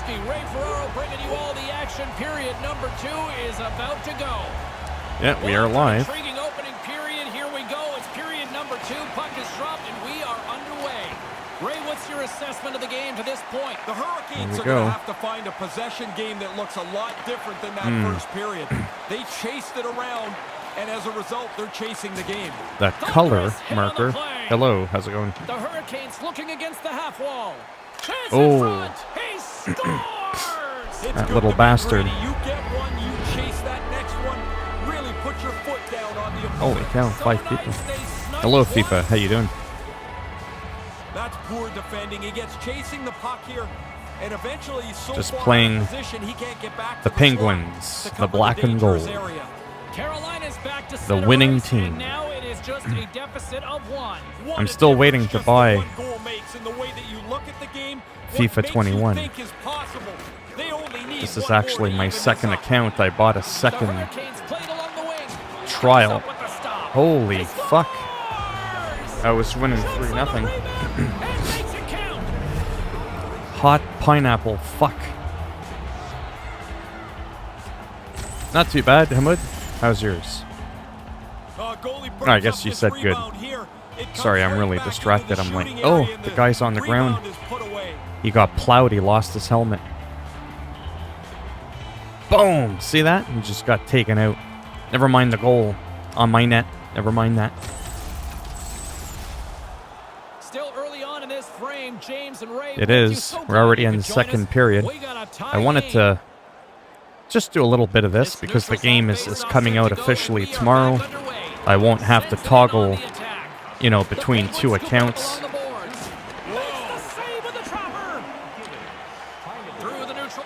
Brzezinski, Ray Ferraro bringing you all the action. Period number 2 is about to go. Yeah, we are live. Intriguing opening period. Here we go. It's period number 2. Puck is dropped, and we are underway. Ray, what's your assessment of the game to this point? The Hurricanes are going to have to find a possession game that looks a lot different than that first period. They chased it around, and as a result, they're chasing the game. The color marker. Hello, how's it going? The Hurricanes looking against the half wall. Oh. He scores! That little bastard. You get one, you chase that next one. Really put your foot down on the opponent. Holy cow, 5 people. Hello, FIFA. How you doing? That's poor defending. He gets chasing the puck here, and eventually he's so just far playing out of position, he can't get back to the Penguins, the black and gold. Carolina's back to the winning team. And now it is just a deficit of 1. I'm still waiting to buy FIFA 21. This is actually my second account. I bought a second trial. Holy fuck. I was winning 3-0. Hot pineapple, fuck. Not too bad, Hamud. How's yours? I guess you said good. Sorry, I'm really distracted. I'm like, oh, the guy's on the ground. He got plowed. He lost his helmet. Boom! See that? He just got taken out. Never mind the goal on my net. Never mind that. Still early on in this frame, James and Ray. It is. We're already in the second period. I wanted to just do a little bit of this because the game is coming out officially tomorrow. I won't have to toggle, you know, between 2 accounts.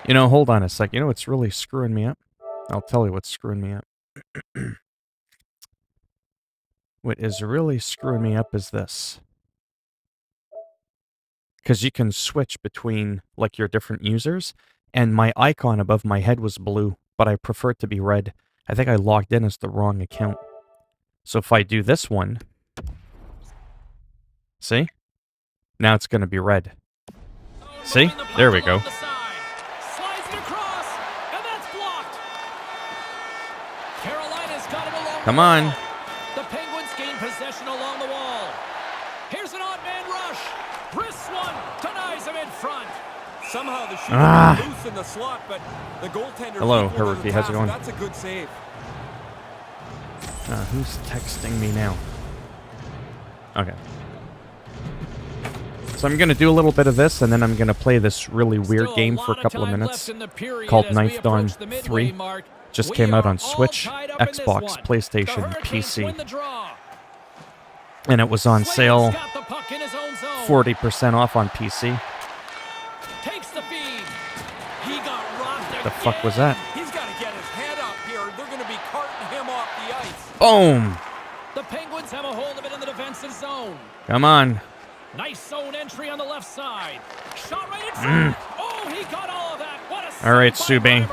You know, hold on a sec. You know what's really screwing me up? I'll tell you what's screwing me up. What is really screwing me up is this. Because you can switch between, like, your different users. And my icon above my head was blue, but I prefer it to be red. I think I logged in as the wrong account. So if I do this one, see? Now it's going to be red. See? There we go. Come on. The Penguins gain possession along the wall. Here's an odd man rush. Wrists one, denies him in front. Somehow the shooter loose in the slot, but the goaltender. Hello, Haruki. How's it going? That's a good save. Who's texting me now? Okay. So I'm going to do a little bit of this, and then I'm going to play this really weird game for a couple of minutes called Knife Dawn 3. Just came out on Switch, Xbox, PlayStation, PC. And it was on sale 40% off on PC. What the fuck was that? He's got to get his head up here. They're going to be carting him off the ice. Boom! The Penguins have a hold of it in the defensive zone. Come on. Nice zone entry on the left side. Shot right in front. Oh, he got all of that. What a all right, Subban.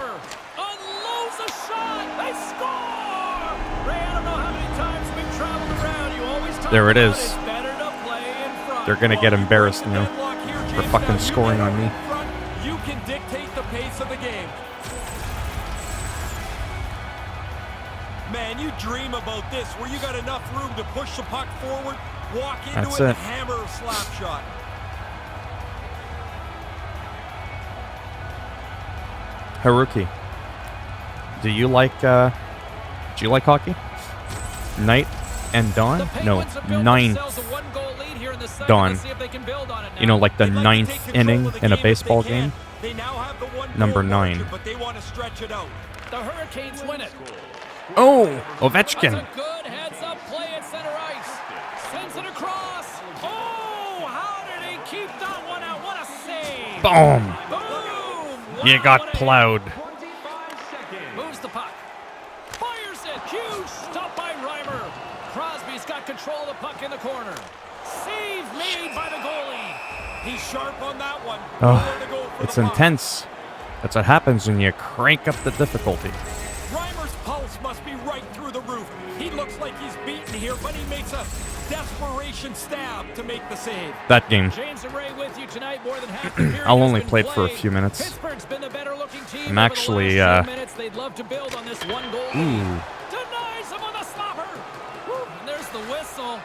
Unloads a shot. They score! Ray, I don't know how many times we've traveled around. You always talk there it about is. it's better to play in front. They're going to get embarrassed now for fucking scoring on me. You can dictate the pace of the game. Man, you dream about this, where you got enough room to push the puck forward, walk into it, and hammer a slap shot. Haruki, do you like hockey? Night and Dawn? No, ninth Dawn. You know, like the 9th inning in a baseball game? Number 9. But they want to stretch it out. The Hurricanes win it. Oh, Ovechkin. That's a good heads-up play at center ice. Sends it across. Oh, how did he keep that one out? What a save. Boom. Boom. You got plowed. Moves the puck. Fires it. Huge stop by Reimer. Crosby's got control of the puck in the corner. Save made by the goalie. He's sharp on that one. Oh, it's intense. That's what happens when you crank up the difficulty. Reimer's pulse must be right through the roof. He looks like he's beaten here, but he makes a desperation stab to make the save. That game. James and Ray with you tonight. More than half the period I'll has only been play it for a played. few minutes. Pittsburgh's been the better looking team. I'm actually, over the last 10 minutes. They'd love to build on this one goal lead. Ooh. Denies him on the stopper. Woo, and there's the whistle.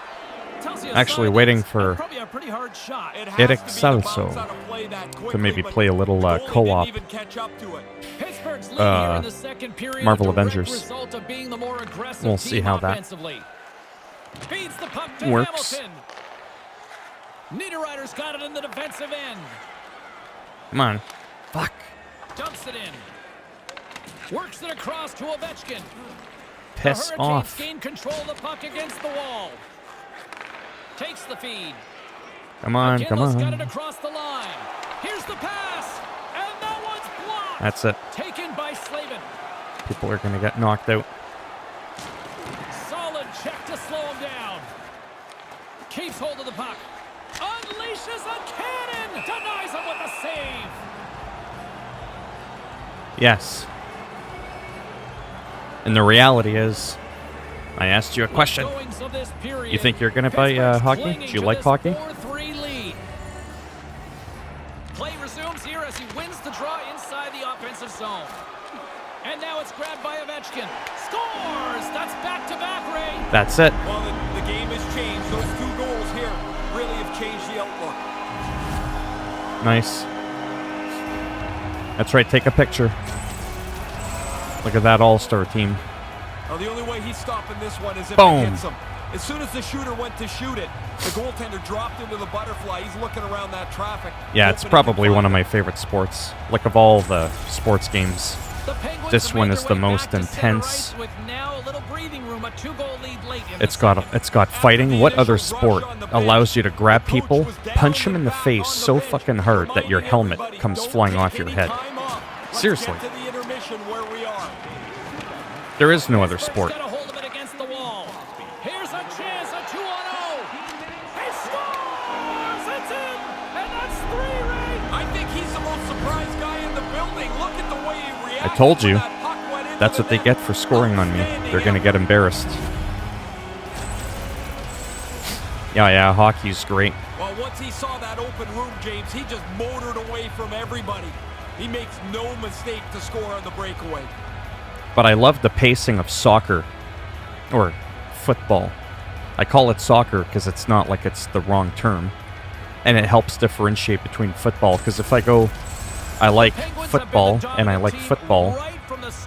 Tells you a Actually sign waiting that's for probably a pretty hard shot. It It has to be to bounce Excelso out of play that to quickly, maybe but play a little goalie co-op. didn't even catch up to it. Pittsburgh's lead here in the second period. Marvel a direct Avengers. result of being the more aggressive We'll see team how that offensively. Feeds the puck to works. Hamilton. Niederreiter's got it in the defensive end. Come on. Fuck. Dumps it in. Works it across to Ovechkin. Piss the Hurricanes off. gain control of the puck against the wall. Takes the feed. Come on, come McKinley's got it on. across the line. Here's the pass. And that one's blocked. That's it. Taken by Slavin. People are going to get knocked out. Solid check to slow him down. Keeps hold of the puck. Unleashes a cannon. Denies him with a save. Yes. And the reality is, I asked you a question. Goings of this period, You think you're going to buy Pittsburgh's hockey? clinging Do you to like this hockey? 4-3 lead. Play resumes here as he wins the draw inside the offensive zone. And now it's grabbed by Ovechkin. Scores! That's back-to-back, Ray. That's it. Well, the game has changed. Those 2 goals here really have changed the outlook. Nice. That's right, take a picture. Look at that all-star team. Now, the only way he's stopping this one is if Boom. it hits him. As soon as the shooter went to shoot it, the goaltender dropped into the butterfly. He's looking around that traffic. Yeah, it's hoping he can probably find one of it. my favorite sports. Like, of all the sports games, The Penguins this have one made is their the way most back to center intense. ice with now a little breathing room, a 2-goal lead late in It's the got second. it's got fighting. What other sport allows you to grab people, punch them in the face so fucking hard that your helmet comes flying off your head? Seriously. Let's get to the intermission where we are. There is no other sport. Got a hold of it against the wall. Here's a chance, a 2-on-0. He scores! It's in! And that's 3, Ray! I think he's the most surprised guy in the building. Look at the way he reacted. I told you. when that puck went into That's the what they net. get for scoring on me. They're going to get embarrassed. Yeah, hockey's great. Well, once he saw that open room, James, he just motored away from everybody. He makes no mistake to score on the breakaway. But I love the pacing of soccer. Or football. I call it soccer because it's not like it's the wrong term. And it helps differentiate between football. Because if I go, I like football and I like football,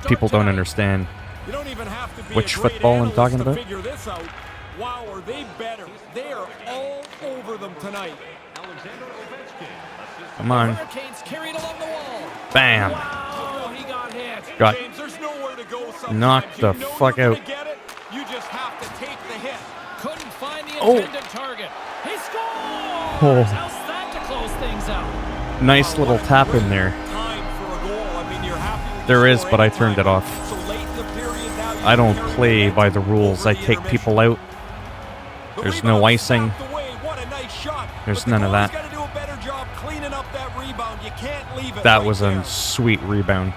people don't understand You don't even have to be which a great football I'm analyst talking to about. figure this out. Wow, are they better? They are all over them tonight. Come on. Hurricanes carried along the wall. Bam. Wow, he got hit. Got James, there's nowhere to go sometimes. knocked the You know fuck you're out. gonna get it. You just have to take the hit. Couldn't find the Oh. intended target. He scores! Oh. How's that to close things out? Nice little tap in there. Time for a goal. I mean, you're happy with There the is, score but I anytime. turned it off. So late in the period, now you I don't carry play momentum by the rules. over I the take intermission. people out. The There's no rebound icing. snapped away. What a nice shot. There's But the none of goalie's that. gotta do a better job cleaning up that rebound. You can't leave it That right was there. a sweet rebound.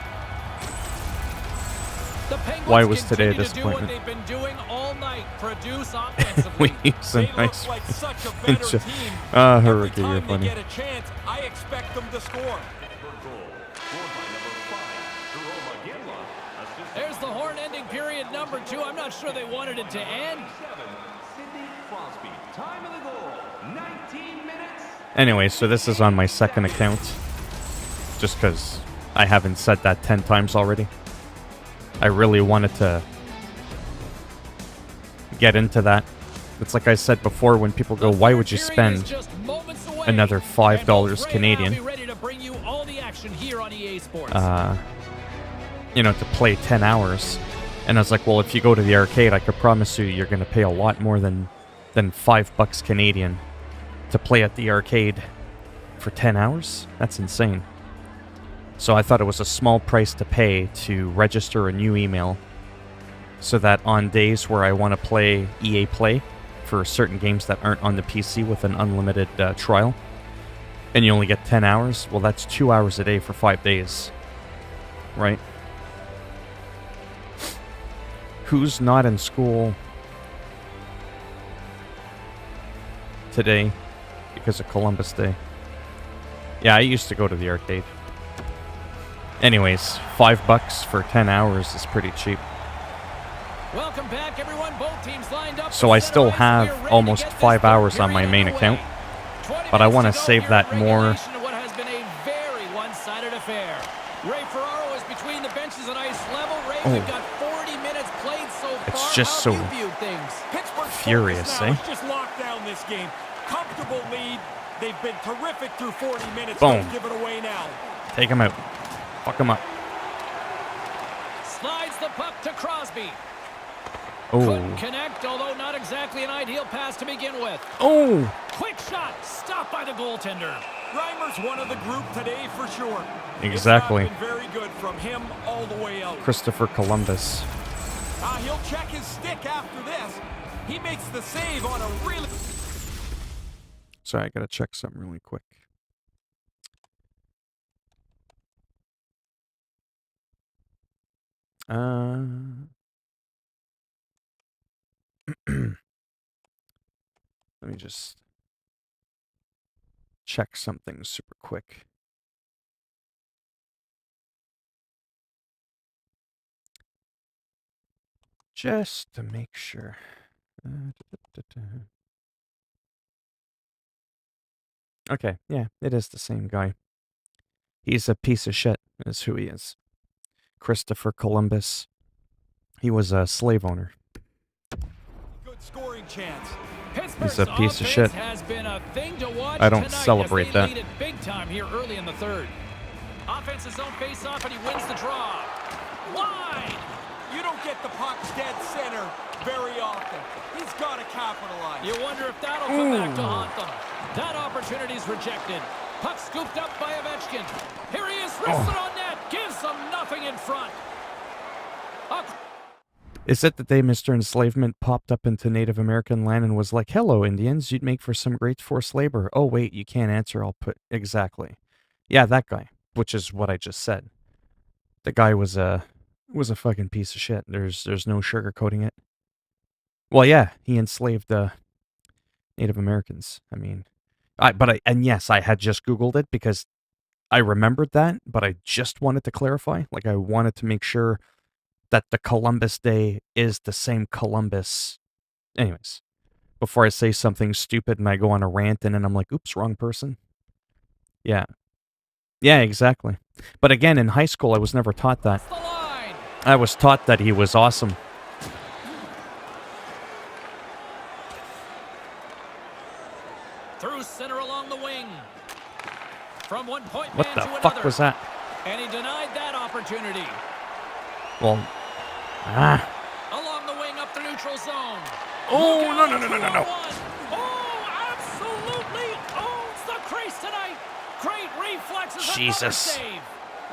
The Penguins Why was today a continue to do what disappointment? they've been doing all night, produce offensively. He's a They nice. look like such a better team. Ah, Every Hurricane, you're time they funny. get a chance, I expect them to score. There's the horn-ending period number 2. I'm not sure they wanted it to end. Anyway, so this is on my second account. Just because I haven't said that 10 times already. I really wanted to get into that. It's like I said before, when people go, why would you spend another $5 Canadian, you know, to play 10 hours? And I was like, well, if you go to the arcade, I could promise you're going to pay a lot more than $5 Canadian to play at the arcade for 10 hours? That's insane. So I thought it was a small price to pay to register a new email so that on days where I want to play EA Play for certain games that aren't on the PC with an unlimited trial, and you only get 10 hours, well, that's 2 hours a day for 5 days, right? Who's not in school today because of Columbus Day. Yeah, I used to go to the arcade. Anyways, $5 for 10 hours is pretty cheap. Welcome back, everyone. Both teams lined up. So I still have almost 5 hours on my main account, but I want to save that more. What has been a very one-sided affair. Ray Ferraro is between the benches at ice level. Ray, we've got 40 minutes played so far. It's just so furious, eh? Just locked down this game. Comfortable lead. They've been terrific through 40 minutes. Boom. Don't give it away now. Take him out. Fuck him up. Slides the puck to Crosby. Oh. Couldn't connect, although not exactly an ideal pass to begin with. Oh. Quick shot, stopped by the goaltender. Reimer's one of the group today for sure. Exactly. It's not been very good from him all the way out. Christopher Columbus. He'll check his stick after this. He makes the save on a really... Sorry, I gotta check something really quick. Let me just check something super quick. Just to make sure. Okay, yeah, it is the same guy. He's a piece of shit, is who he is. Christopher Columbus. He was a slave owner. Good scoring chance. He's a piece of shit. Has been a thing to watch I don't tonight celebrate as they that. lead it big time here early in the third. Offensive zone face-off, and he wins the draw. Wide. You don't get the puck dead center very often. He's got to capitalize. You wonder if that'll come back to haunt them. That opportunity's rejected. Puck scooped up by Ovechkin. Here he is, wristed on net. Gives them nothing in front. Is it the day Mr. Enslavement popped up into Native American land and was like, "Hello, Indians, you'd make for some great forced labor." Oh, wait, you can't answer. I'll put... Exactly. Yeah, that guy, which is what I just said. The guy was a fucking piece of shit. There's no sugarcoating it. Well, yeah, he enslaved Native Americans. I mean, and yes, I had just Googled it because I remembered that, but I just wanted to clarify. Like, I wanted to make sure that the Columbus Day is the same Columbus. Anyways, before I say something stupid and I go on a rant and then I'm like, oops, wrong person. Yeah. Yeah, exactly. But again, in high school, I was never taught that. I was taught that he was awesome. Through center along the wing. From one point What the fuck was that? And he denied that opportunity. Well, along the wing up the neutral zone. Oh, no. Oh, absolutely owns the crease tonight. Great reflexes. Jesus. Save.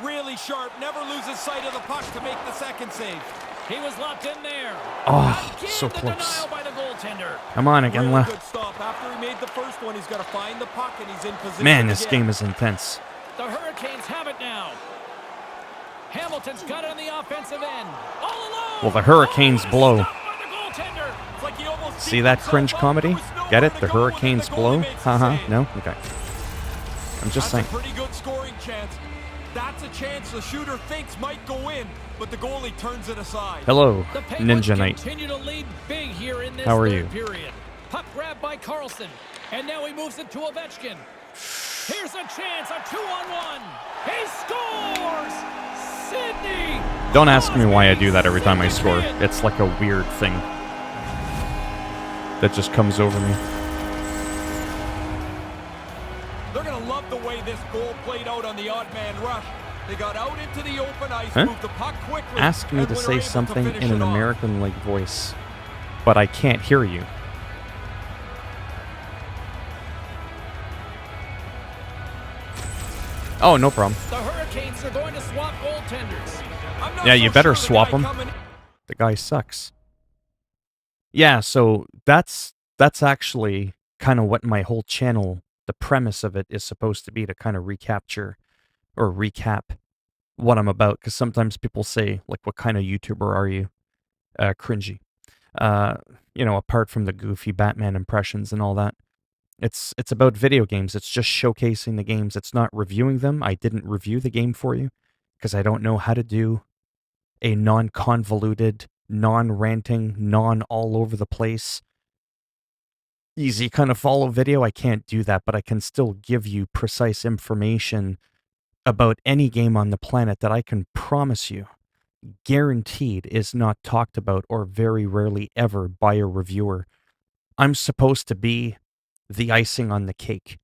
Really sharp. Never loses sight of the puck to make the second save. He was locked in there. Oh, again, so the close. denial by the goaltender. Come on, again, really good stop. After he made the first one, he's got to find the puck, and he's in position. Man, this game is intense. The Hurricanes have it now. Hamilton's got it on the offensive end. All alone. Well, the Hurricanes blow. Like see that cringe comedy? Get it? The Hurricanes blow? Haha. No? Okay. I'm just saying. That's a pretty good scoring chance. That's a chance the shooter thinks might go in, but the goalie turns it aside. Hello, Ninja Knight. Continue to lead big here in this How are you? Period. Puck grab by Carlson, and now he moves it to Ovechkin. Here's a chance, a 2-on-1. He scores! Sidney! Don't ask me why I do that every time I score. It's like a weird thing that just comes over me. They're going to love the way this goal played out on the odd man rush. They got out into the open ice, moved the puck quickly. Ask me to say something in an American-like voice, but I can't hear you. Oh, no problem. The Hurricanes are going to swap goaltenders. Yeah, you better swap him. The guy sucks. Yeah, so that's actually kind of what my whole channel, the premise of it is supposed to be, to kind of recapture or recap what I'm about. Because sometimes people say, like, what kind of YouTuber are you? Cringy. You know, apart from the goofy Batman impressions and all that. It's about video games. It's just showcasing the games. It's not reviewing them. I didn't review the game for you because I don't know how to do a non-convoluted, non-ranting, non-all over the place, easy kind of follow video. I can't do that, but I can still give you precise information about any game on the planet that I can promise you, guaranteed, is not talked about or very rarely ever by a reviewer. I'm supposed to be the icing on the cake.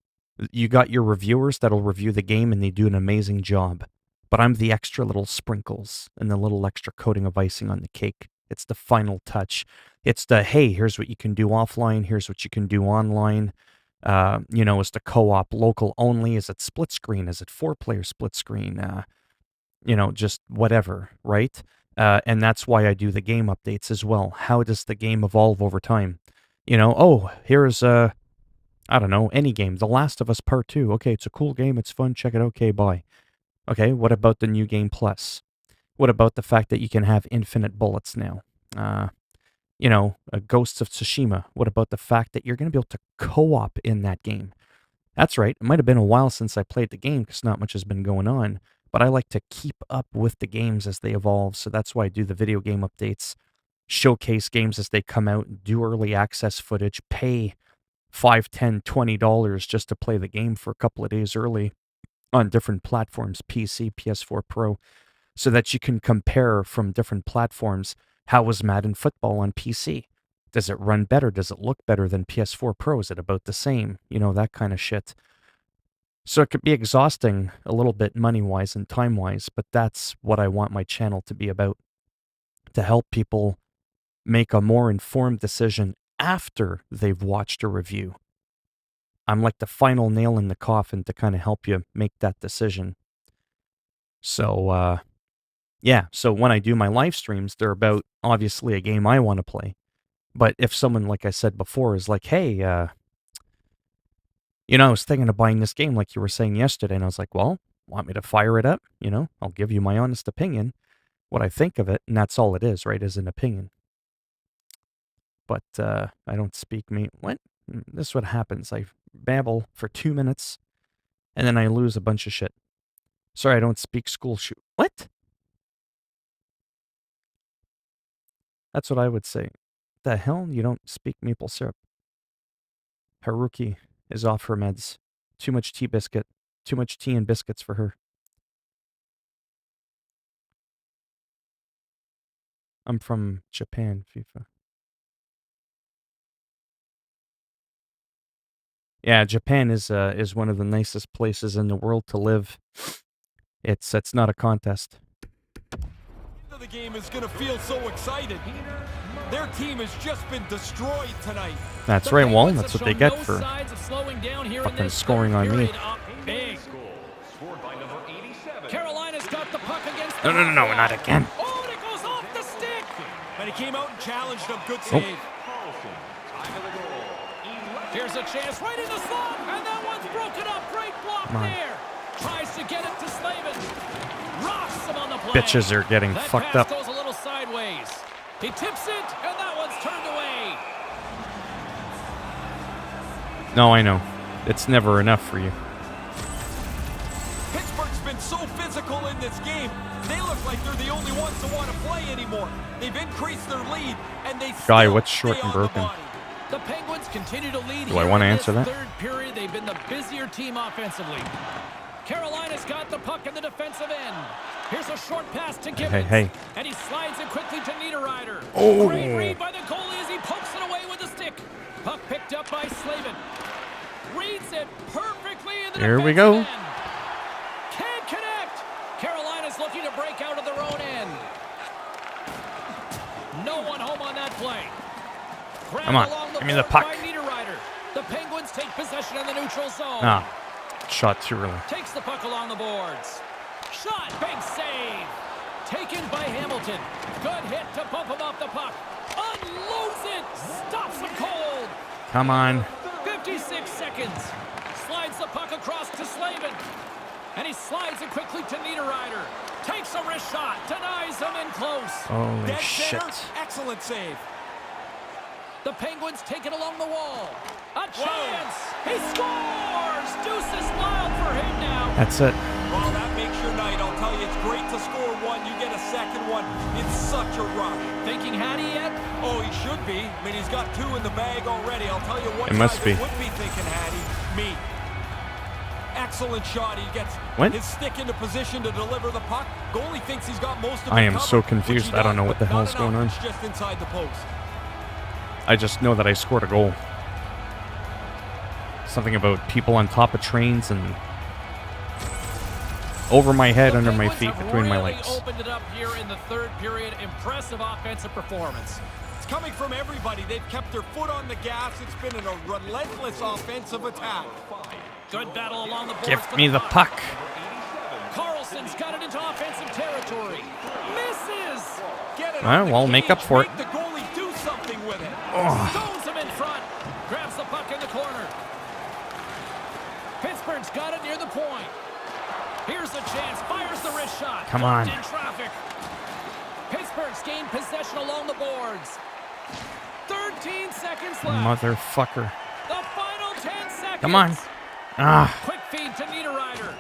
You got your reviewers that'll review the game and they do an amazing job. But I'm the extra little sprinkles and the little extra coating of icing on the cake. It's the final touch. It's the, hey, here's what you can do offline. Here's what you can do online. Is the co-op local only? Is it split screen? Is it 4-player split screen? Just whatever, right? And that's why I do the game updates as well. How does the game evolve over time? Here's I don't know, any game. The Last of Us Part 2. Okay, it's a cool game. It's fun. Check it. Okay, bye. Okay, what about the New Game Plus? What about the fact that you can have infinite bullets now? Ghosts of Tsushima. What about the fact that you're going to be able to co-op in that game? That's right. It might have been a while since I played the game because not much has been going on, but I like to keep up with the games as they evolve, so that's why I do the video game updates, showcase games as they come out, do early access footage, pay $5, $10, $20 just to play the game for a couple of days early on different platforms, PC, PS4 Pro, so that you can compare from different platforms. How was Madden football on PC? Does it run better? Does it look better than PS4 Pro? Is it about the same? That kind of shit. So it could be exhausting a little bit money-wise and time-wise, but that's what I want my channel to be about, to help people make a more informed decision after they've watched a review. I'm like the final nail in the coffin to kind of help you make that decision. So, so when I do my live streams, they're about, obviously, a game I want to play. But if someone, like I said before, is like, hey, I was thinking of buying this game like you were saying yesterday, and I was like, well, want me to fire it up? I'll give you my honest opinion, what I think of it, and that's all it is, right, is an opinion. But I don't speak what? This is what happens. I babble for 2 minutes, and then I lose a bunch of shit. Sorry, I don't speak school What? That's what I would say. The hell? You don't speak maple syrup. Haruki is off her meds. Too much tea biscuit. Too much tea and biscuits for her. I'm from Japan, FIFA. Yeah, Japan is one of the nicest places in the world to live. It's not a contest. The game is going to feel so excited. Their team has just been destroyed tonight. That's right, Wall. That's what they get for fucking scoring on me. Carolina's got the puck against No, not again. Oh, and it goes off the stick. But he came out and challenged him. Good save. Here's a chance right in the slot, and that one's broken up. Great block there. Tries to get it to Slavin. Rocks him on the play. Bitches are getting fucked up. That pass goes a little sideways. He tips it, and that one's turned away. No, I know. It's never enough for you. Pittsburgh's been so physical in this game. They look like they're the only ones that want to play anymore. They've increased their lead, and they Guy, still what's short stay and on the broken? body. The Penguins continue to lead. Do I want to answer that? Third period, they've been the busier team offensively. Carolina's got the puck in the defensive end. Here's a short pass to Gibbons. Hey. And he slides it quickly to Niederreiter. Oh. Great read by the goalie as he pokes it away with a stick. Puck picked up by Slavin. Reads it perfectly in the Here we go. end. Can't connect. Carolina's looking to break out of their own end. No one home on that play. Come on, give me the puck. The Penguins take possession in the neutral zone. Ah, shot too early. Takes the puck along the boards. Shot, big save. Taken by Hamilton. Good hit to bump him off the puck. Unloads it. Stops him cold. Come on. 56 seconds. Slides the puck across to Slavin. And he slides it quickly to Niederreiter. Takes a wrist shot. Denies him in close. Holy Dead shit. center. Excellent save. The Penguins take it along the wall. A chance. He scores. Deuces wild for him now. That's it. Well, that makes your night. I'll tell you, it's great to score one. You get a second one. It's such a rush. Thinking Hattie yet? Oh, he should be. I mean, he's got 2 in the bag already. I'll tell you what It must be. would be thinking Hattie. Me. Excellent shot. He gets his stick into position to deliver the puck. Goalie thinks he's got most of it. I am covered, so confused. I don't know what the hell's going on. It's just inside the post. I just know that I scored a goal. Something about people on top of trains and over my head, under my feet, between my legs. Opened it up here in the third period. Impressive offensive performance. It's coming from everybody. They've kept their foot on the gas. It's been a relentless offensive attack. Good battle along the boards. Give me the puck. Carlson's got it into offensive territory. Misses. Get it Well, we'll make up for it. Make the goalie do something with it. Stones him in front. Grabs the puck in the corner. Pittsburgh's got it near the point. Here's a chance. Fires the wrist shot. Come on. In traffic. Pittsburgh's gained possession along the boards. 13 seconds left. Motherfucker. The final 10 seconds. Come on. Ah. Quick feed to Niederreiter.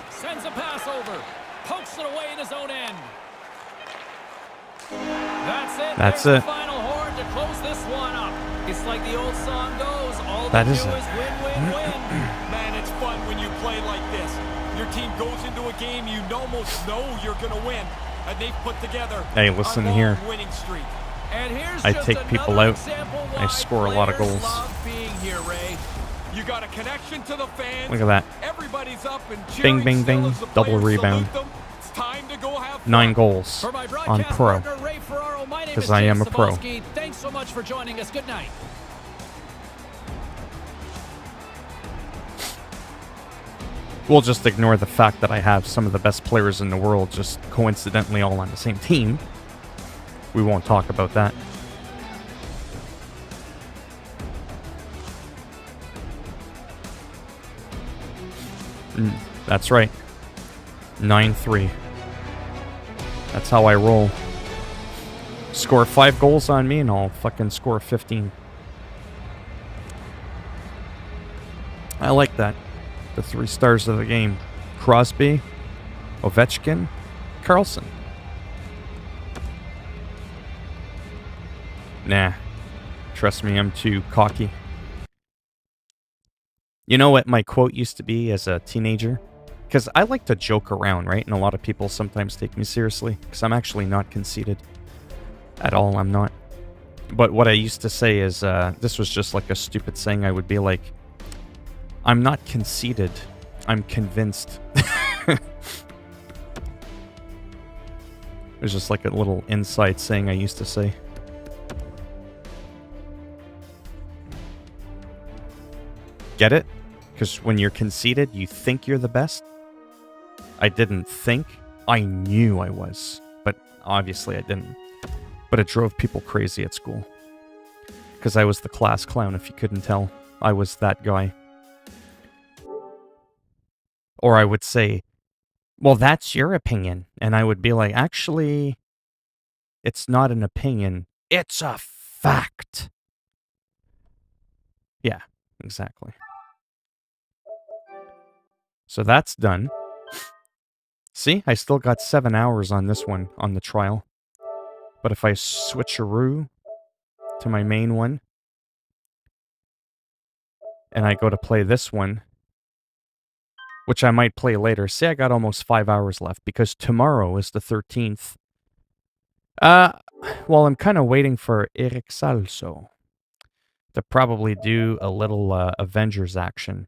Sends a pass over. Pokes it away in his own end. That's it. That's There's it. The final horn to close this one up. It's like the old song goes. All That they is do it. is win, win, win. Man, it's fun when you play like this. Your team goes into a game you almost know you're going to win, and they've put together Hey, listen a long here. winning streak. And here's I just take people another out. example I why score a lot of players goals. love being here, Ray. You got a connection to the fans. Look at that. Everybody's up and Bing, cheering bing, still bing. as the Double players rebound. salute them. It's time to go have fun. 9 goals For my on broadcast pro. partner, Ray Ferraro, my name 'Cause is I am Jay a pro. Sabalski. Thanks so much for joining us. Good night. We'll just ignore the fact that I have some of the best players in the world just coincidentally all on the same team. We won't talk about that. That's right. 9-3. That's how I roll. Score 5 goals on me and I'll fucking score 15. I like that. The 3 stars of the game. Crosby, Ovechkin, Carlson. Nah. Trust me, I'm too cocky. You know what my quote used to be as a teenager? Because I like to joke around, right? And a lot of people sometimes take me seriously. Because I'm actually not conceited. At all, I'm not. But what I used to say is, this was just like a stupid saying. I would be like, I'm not conceited. I'm convinced. It was just like a little inside saying I used to say. Get it? Because when you're conceited, you think you're the best. I didn't think. I knew I was. But obviously I didn't. But it drove people crazy at school. Because I was the class clown, if you couldn't tell. I was that guy. Or I would say, well, that's your opinion. And I would be like, actually, it's not an opinion. It's a fact. Yeah, exactly. So that's done. See, I still got 7 hours on this one, on the trial. But if I switcheroo to my main one, and I go to play this one, which I might play later. See, I got almost 5 hours left, because tomorrow is the 13th. Well, I'm kind of waiting for Eric Salso to probably do a little Avengers action.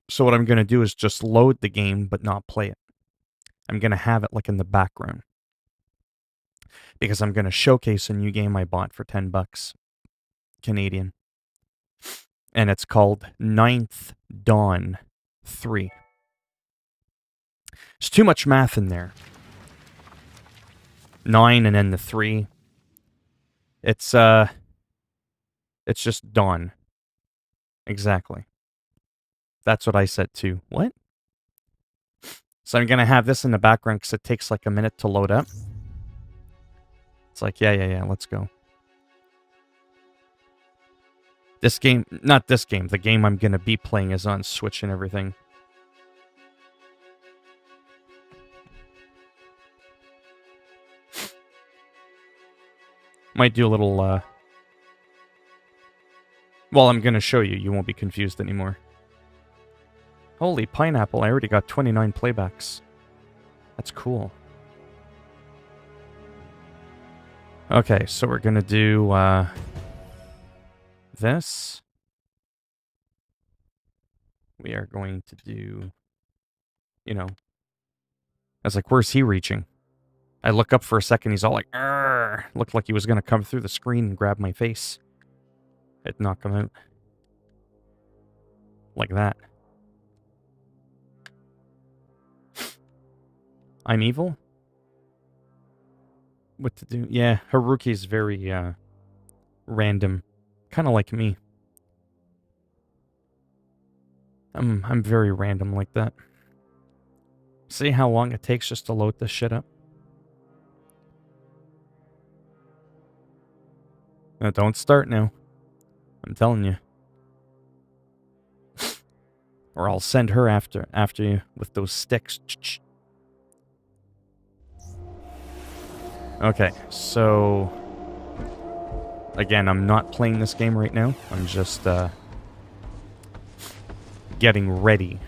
So what I'm going to do is just load the game, but not play it. I'm going to have it like in the background. Because I'm going to showcase a new game I bought for $10 Canadian. And it's called Ninth Dawn 3. There's too much math in there. 9 and then the 3. It's just Dawn. Exactly. That's what I said too. What? So I'm going to have this in the background because it takes like a minute to load up. It's like, yeah, let's go. This game, not this game, the game I'm gonna be playing is on Switch and everything. Might do a little, well, I'm gonna show you. You won't be confused anymore. Holy pineapple, I already got 29 playbacks. That's cool. Okay, so we're gonna do, this. We are going to do, you know, I was like, where's he reaching? I look up for a second, he's all like, "Arr!" Looked like he was gonna come through the screen and grab my face. I'd knock him out. Like that. I'm evil? What to do? Yeah, Haruki's very, random. Kind of like me. I'm very random like that. See how long it takes just to load this shit up? Now, don't start now. I'm telling you. Or I'll send her after you with those sticks. Okay, so... Again, I'm not playing this game right now. I'm just, getting ready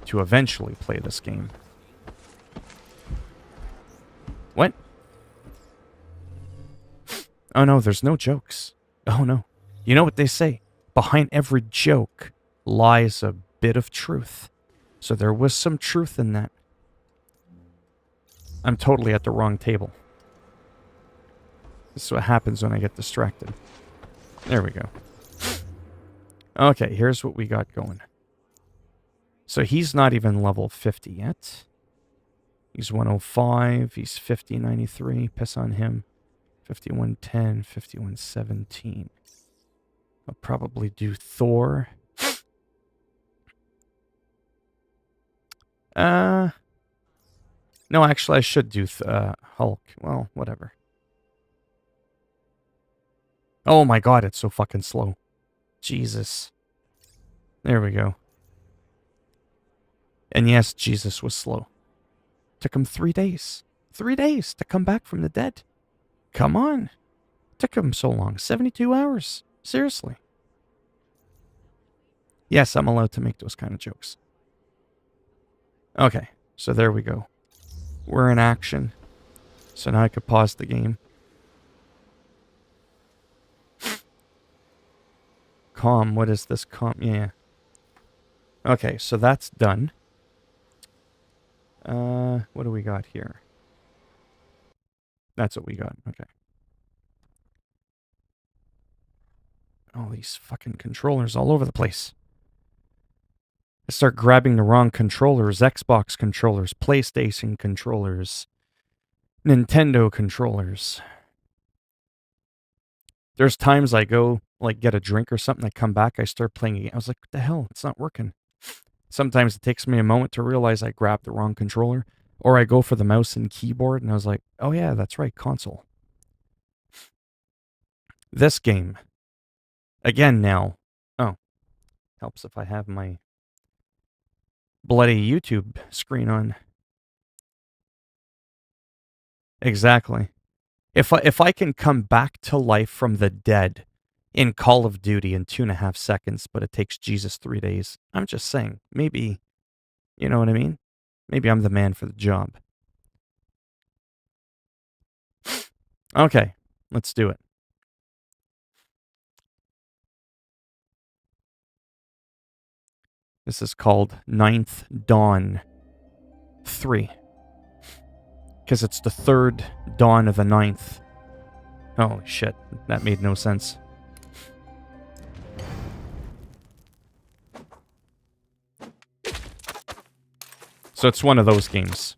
to eventually play this game. What? Oh no, there's no jokes. Oh no. You know what they say? Behind every joke lies a bit of truth. So there was some truth in that. I'm totally at the wrong table. This is what happens when I get distracted. There we go. Okay, here's what we got going. So he's not even level 50 yet. He's 105. He's 5093. Piss on him. 5110. 5117. I'll probably do Thor. No, actually, I should do Hulk. Well, whatever. Oh my god, it's so fucking slow. Jesus. There we go. And yes, Jesus was slow. Took him 3 days. 3 days to come back from the dead. Come on. Took him so long. 72 hours. Seriously. Yes, I'm allowed to make those kind of jokes. Okay, so there we go. We're in action. So now I could pause the game. Calm, what is this calm? Yeah. Okay, so that's done. What do we got here? That's what we got, okay. All these fucking controllers all over the place. I start grabbing the wrong controllers, Xbox controllers, PlayStation controllers, Nintendo controllers. There's times I go, like, get a drink or something, I come back, I start playing again. I was like, what the hell? It's not working. Sometimes it takes me a moment to realize I grabbed the wrong controller. Or I go for the mouse and keyboard, and I was like, oh yeah, that's right, console. This game. Again now. Oh. Helps if I have my bloody YouTube screen on. Exactly. If I can come back to life from the dead in Call of Duty in 2.5 seconds, but it takes Jesus 3 days, I'm just saying, maybe, you know what I mean? Maybe I'm the man for the job. Okay, let's do it. This is called Ninth Dawn 3. Because it's the third dawn of the ninth. Holy shit, that made no sense. So it's one of those games.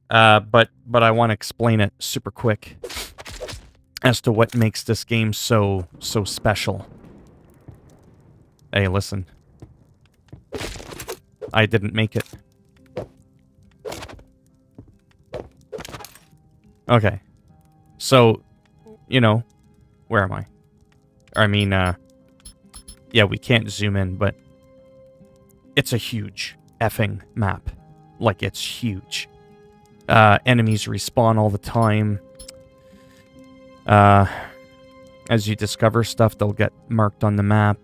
But I want to explain it super quick as to what makes this game so special. Hey, listen. I didn't make it. Okay. So, you know, where am I? I mean, yeah, we can't zoom in, but it's a huge effing map. Like, it's huge. Enemies respawn all the time. As you discover stuff, they'll get marked on the map.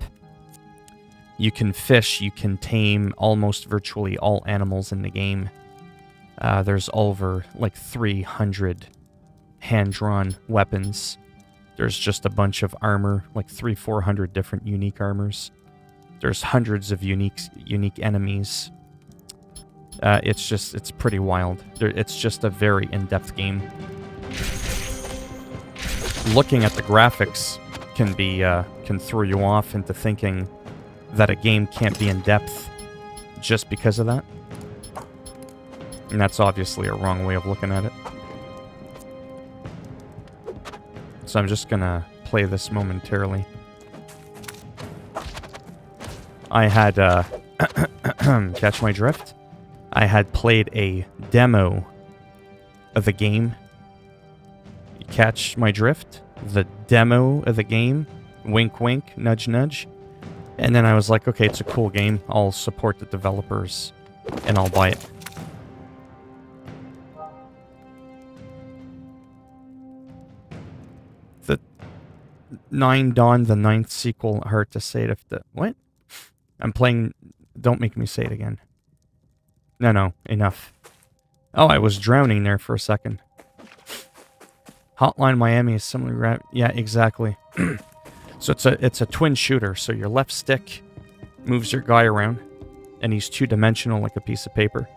You can fish, you can tame almost virtually all animals in the game. There's over, like, 300 hand-drawn weapons. There's just a bunch of armor, like 300-400 different unique armors. There's hundreds of unique enemies. It's pretty wild. It's just a very in-depth game. Looking at the graphics can throw you off into thinking that a game can't be in-depth just because of that. And that's obviously a wrong way of looking at it. So I'm just gonna play this momentarily. I had, catch my drift? I had played a demo of the game. You catch my drift? The demo of the game. Wink, wink, nudge, nudge. And then I was like, okay, it's a cool game. I'll support the developers, and I'll buy it. The 9 Dawn, the 9th sequel, hard to say it if the... What? I'm playing... Don't make me say it again. No, enough. Oh, I was drowning there for a second. Hotline Miami is similar... Yeah, exactly. So it's a twin shooter, so your left stick moves your guy around, and he's two-dimensional like a piece of paper.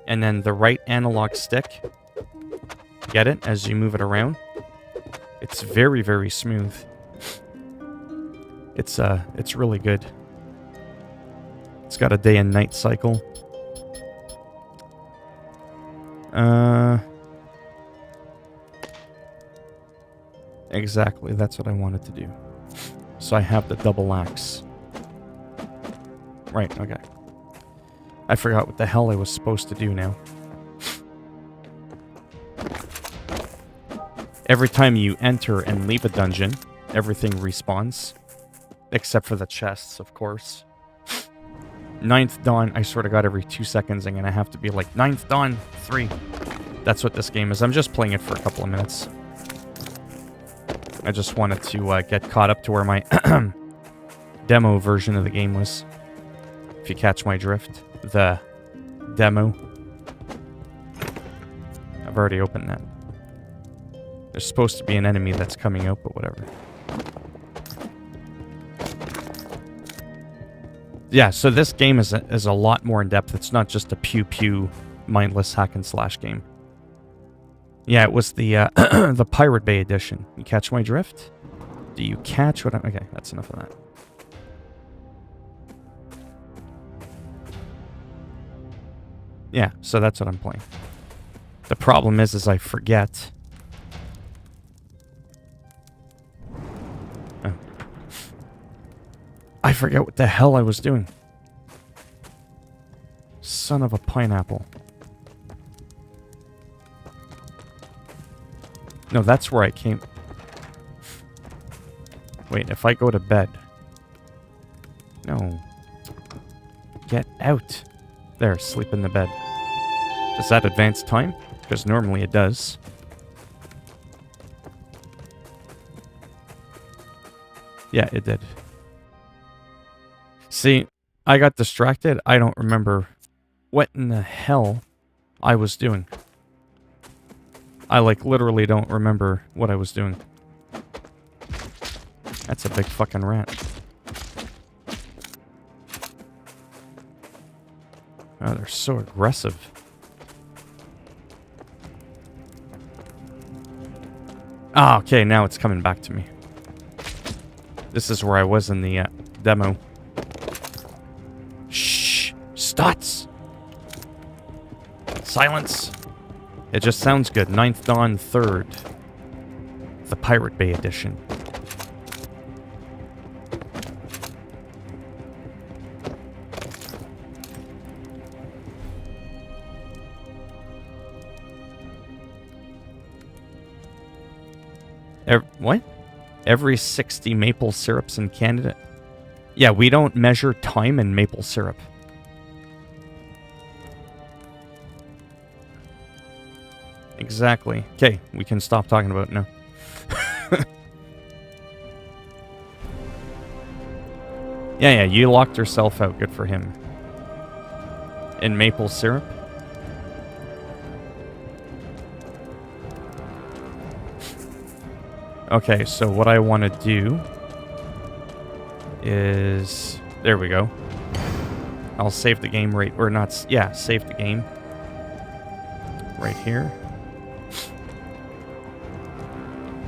And then the right analog stick, get it, as you move it around. It's very, very smooth. It's really good. It's got a day and night cycle. Exactly, that's what I wanted to do. So I have the double axe. Right, okay. I forgot what the hell I was supposed to do now. Every time you enter and leave a dungeon, everything respawns. Except for the chests, of course. 9th Dawn, I sort of got every 2 seconds. I'm gonna have to be like, 9th Dawn 3. That's what this game is. I'm just playing it for a couple of minutes. I just wanted to get caught up to where my demo version of the game was. If you catch my drift. The demo. I've already opened that. There's supposed to be an enemy that's coming out, but whatever. Yeah, so this game is a lot more in-depth. It's not just a pew-pew mindless hack-and-slash game. Yeah, it was the the Pirate Bay edition. You catch my drift? Do you catch what I'm... Okay, that's enough of that. Yeah, so that's what I'm playing. The problem is I forget. Oh. I forget what the hell I was doing. Son of a pineapple. No, that's where I came... Wait, if I go to bed... No. Get out. There, sleep in the bed. Does that advance time? Because normally it does. Yeah, it did. See, I got distracted. I don't remember what in the hell I was doing. I, like, literally don't remember what I was doing. That's a big fucking rat. Oh, they're so aggressive. Ah, okay, now it's coming back to me. This is where I was in the demo. Shh! Stutz! Silence! It just sounds good. 9th Dawn 3rd. The Pirate Bay edition. What? Every 60 maple syrups in Canada. Yeah, we don't measure time in maple syrup. Exactly. Okay, we can stop talking about it now. Yeah, you locked yourself out. Good for him. In maple syrup? Okay, so what I want to do is... There we go. I'll save the game right... Or not... Yeah, save the game. Right here.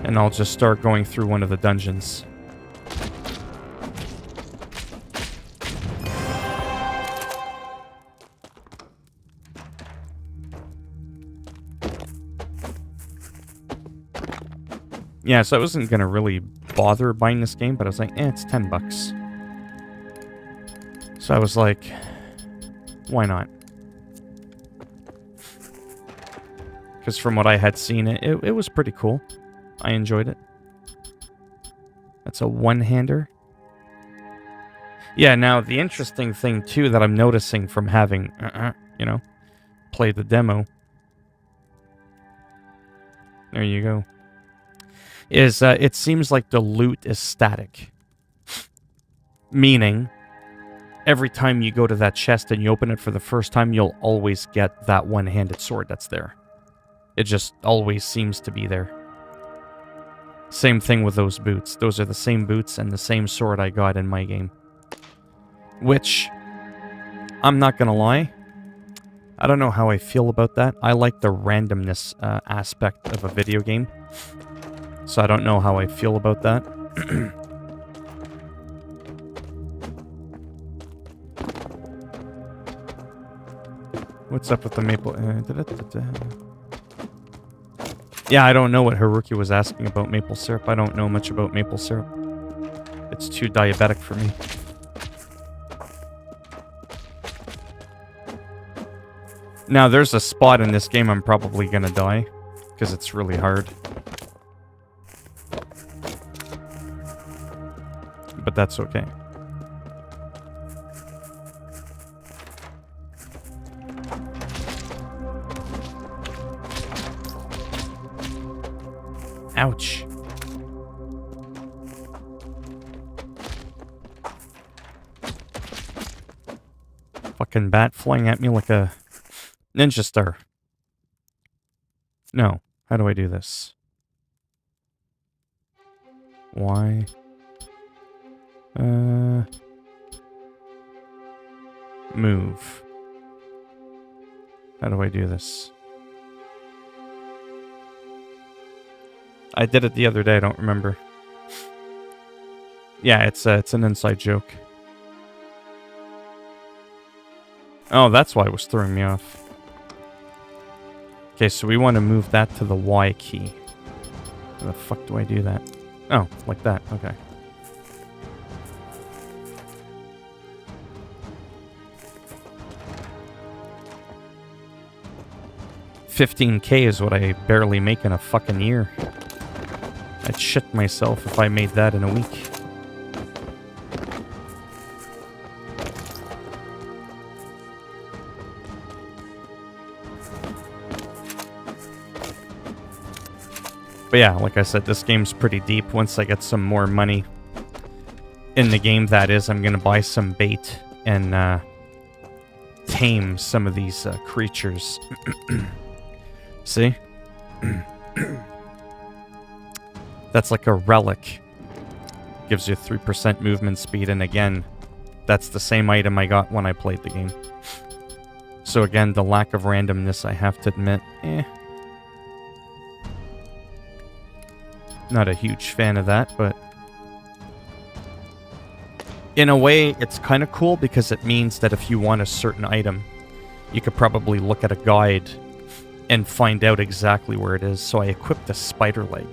And I'll just start going through one of the dungeons. Yeah, so I wasn't going to really bother buying this game, but I was like, it's $10. So I was like, why not? Because from what I had seen, it was pretty cool. I enjoyed it. That's a one-hander. Yeah, now the interesting thing, too, that I'm noticing from having, you know, played the demo. There you go. Is it seems like the loot is static. Meaning, every time you go to that chest and you open it for the first time, you'll always get that one-handed sword that's there. It just always seems to be there. Same thing with those boots. Those are the same boots and the same sword I got in my game. Which, I'm not gonna lie, I don't know how I feel about that. I like the randomness aspect of a video game. So I don't know how I feel about that. What's up with the maple? Yeah, I don't know what Haruki was asking about maple syrup. I don't know much about maple syrup. It's too diabetic for me. Now, there's a spot in this game I'm probably gonna die, because it's really hard. But that's okay. Ouch. Fucking bat flying at me like a ninja star. No. How do I do this? Why? Move. How do I do this? I did it the other day, I don't remember. Yeah, it's an inside joke. Oh, that's why it was throwing me off. Okay, so we want to move that to the Y key. How the fuck do I do that? Oh, like that, okay. $15K is what I barely make in a fucking year. I'd shit myself if I made that in a week. But yeah, like I said, this game's pretty deep. Once I get some more money in the game, that is, I'm going to buy some bait and tame some of these creatures. See? That's like a relic. Gives you 3% movement speed, and again, that's the same item I got when I played the game. So again, the lack of randomness, I have to admit, not a huge fan of that, but in a way, it's kind of cool because it means that if you want a certain item, you could probably look at a guide and find out exactly where it is. So I equipped a spider leg.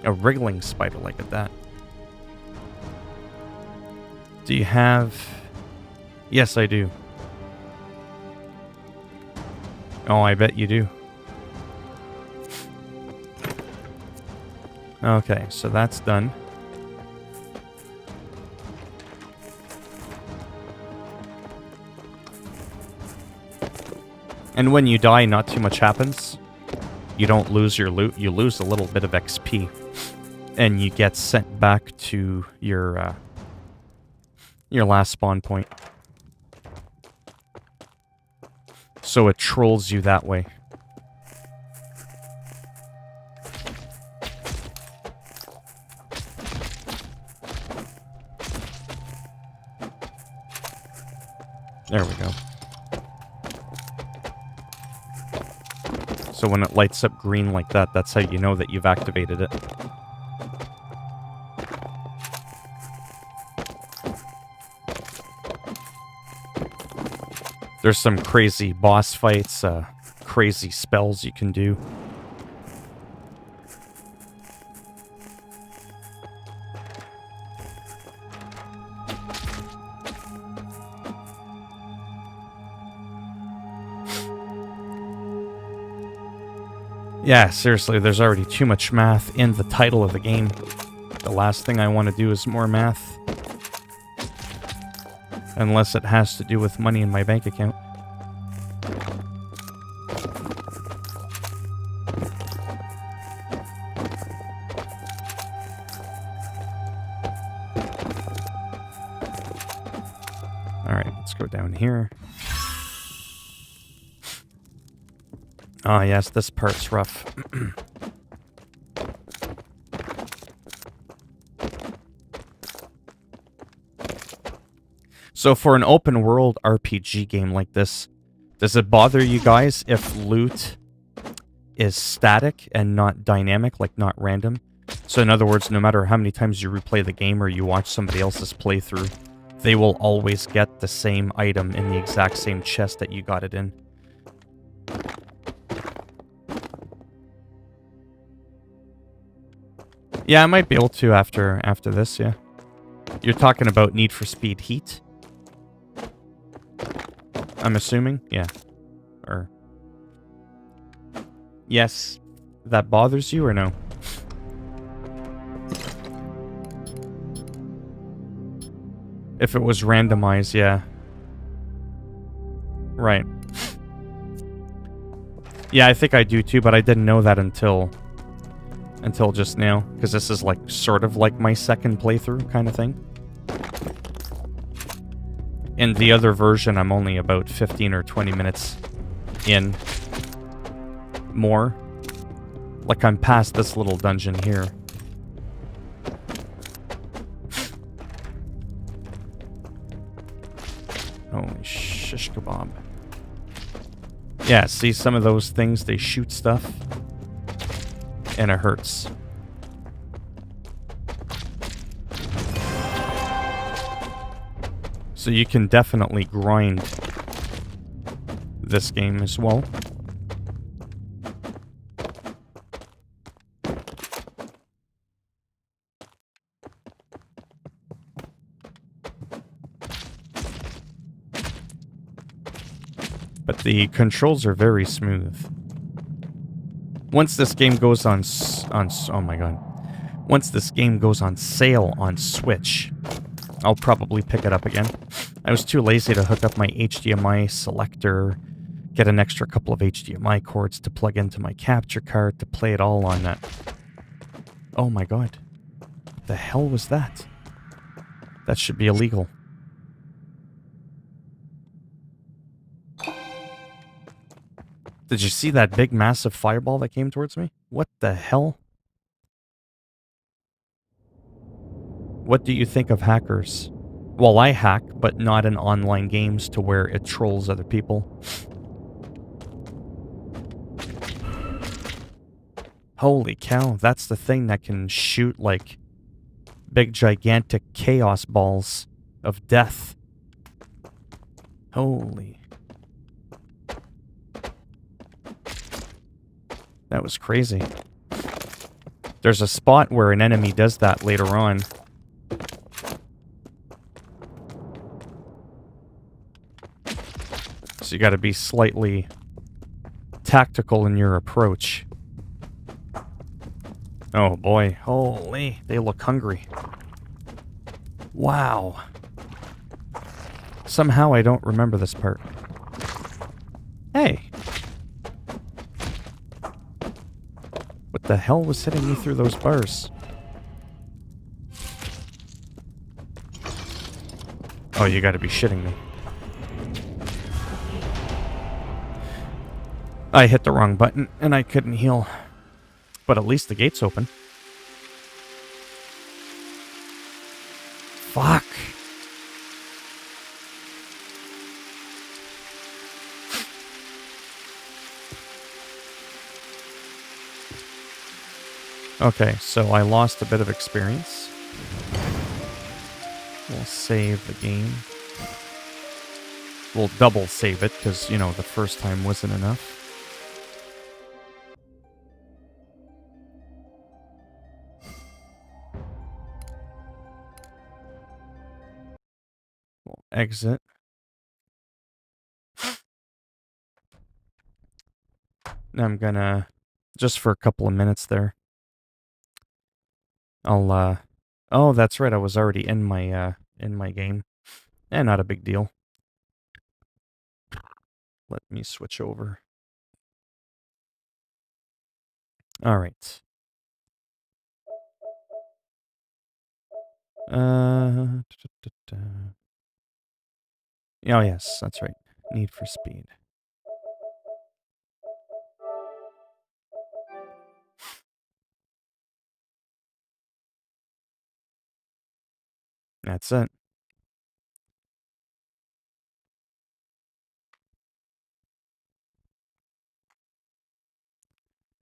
A wriggling spider leg at that. Do you have... Yes, I do. Oh, I bet you do. Okay, so that's done. And when you die, not too much happens. You don't lose your loot. You lose a little bit of XP. And you get sent back to your last spawn point. So it trolls you that way. There we go. So when it lights up green like that, that's how you know that you've activated it. There's some crazy boss fights, crazy spells you can do. Yeah, seriously, there's already too much math in the title of the game. The last thing I want to do is more math. Unless it has to do with money in my bank account. Alright, let's go down here. Ah, yes, this part's rough. So for an open world RPG game like this, does it bother you guys if loot is static and not dynamic, like not random? So in other words, no matter how many times you replay the game or you watch somebody else's playthrough, they will always get the same item in the exact same chest that you got it in. Yeah, I might be able to after this, yeah. You're talking about Need for Speed Heat? I'm assuming? Yeah. Or... Yes. That bothers you or no? If it was randomized, yeah. Right. Yeah, I think I do too, but I didn't know that until just now. Because this is like, sort of like my second playthrough kind of thing. In the other version, I'm only about 15 or 20 minutes in. More. Like, I'm past this little dungeon here. Holy shish kebab. Yeah, see, some of those things, they shoot stuff. And it hurts. So you can definitely grind this game as well. But the controls are very smooth. Once this game goes on oh my god. Once this game goes on sale on Switch, I'll probably pick it up again. I was too lazy to hook up my HDMI selector, get an extra couple of HDMI cords to plug into my capture card to play it all on that. Oh my god. What the hell was that? That should be illegal. Did you see that big massive fireball that came towards me? What the hell? What do you think of hackers? Well, I hack, but not in online games to where it trolls other people. Holy cow, that's the thing that can shoot like big gigantic chaos balls of death. Holy. That was crazy. There's a spot where an enemy does that later on. So you gotta be slightly tactical in your approach. Oh boy, holy, they look hungry. Wow. Somehow I don't remember this part. Hey, the hell was hitting me through those bars? Oh, you gotta be shitting me. I hit the wrong button, and I couldn't heal. But at least the gate's open. Fuck. Okay, so I lost a bit of experience. We'll save the game. We'll double save it, because, you know, the first time wasn't enough. We'll exit. Now I'm gonna, just for a couple of minutes there, I'll, oh, that's right, I was already in my game. And not a big deal. Let me switch over. All right. Oh, yes, that's right. Need for Speed. That's it.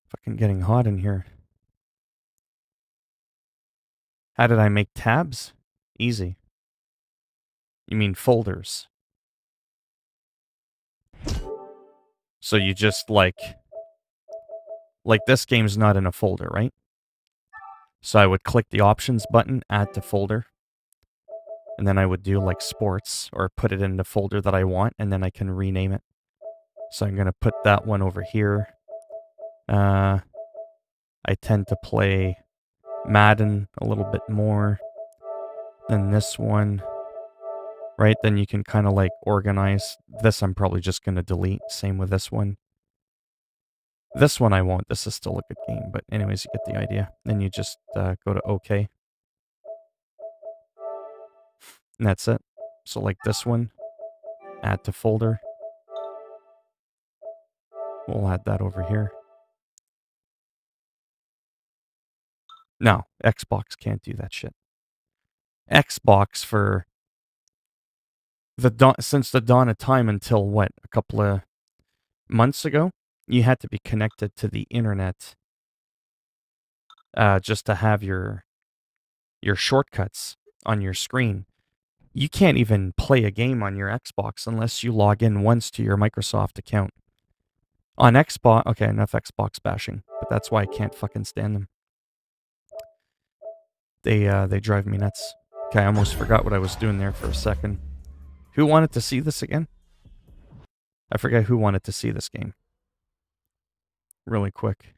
Fucking getting hot in here. How did I make tabs? Easy. You mean folders. So you just like this game's not in a folder, right? So I would click the options button, add to folder. And then I would do like sports or put it in the folder that I want, and then I can rename it. So I'm going to put that one over here. I tend to play Madden a little bit more than this one. Right? Then you can kind of like organize. This I'm probably just going to delete. Same with this one. This one I won't. This is still a good game. But anyways, you get the idea. Then you just go to OK. And that's it. So like this one, add to folder. We'll add that over here. No, Xbox can't do that shit. Xbox for since the dawn of time until what, a couple of months ago, you had to be connected to the internet just to have your shortcuts on your screen. You can't even play a game on your Xbox unless you log in once to your Microsoft account. On Xbox, okay, enough Xbox bashing, but that's why I can't fucking stand them. They drive me nuts. Okay, I almost forgot what I was doing there for a second. Who wanted to see this again? I forget who wanted to see this game. Really quick.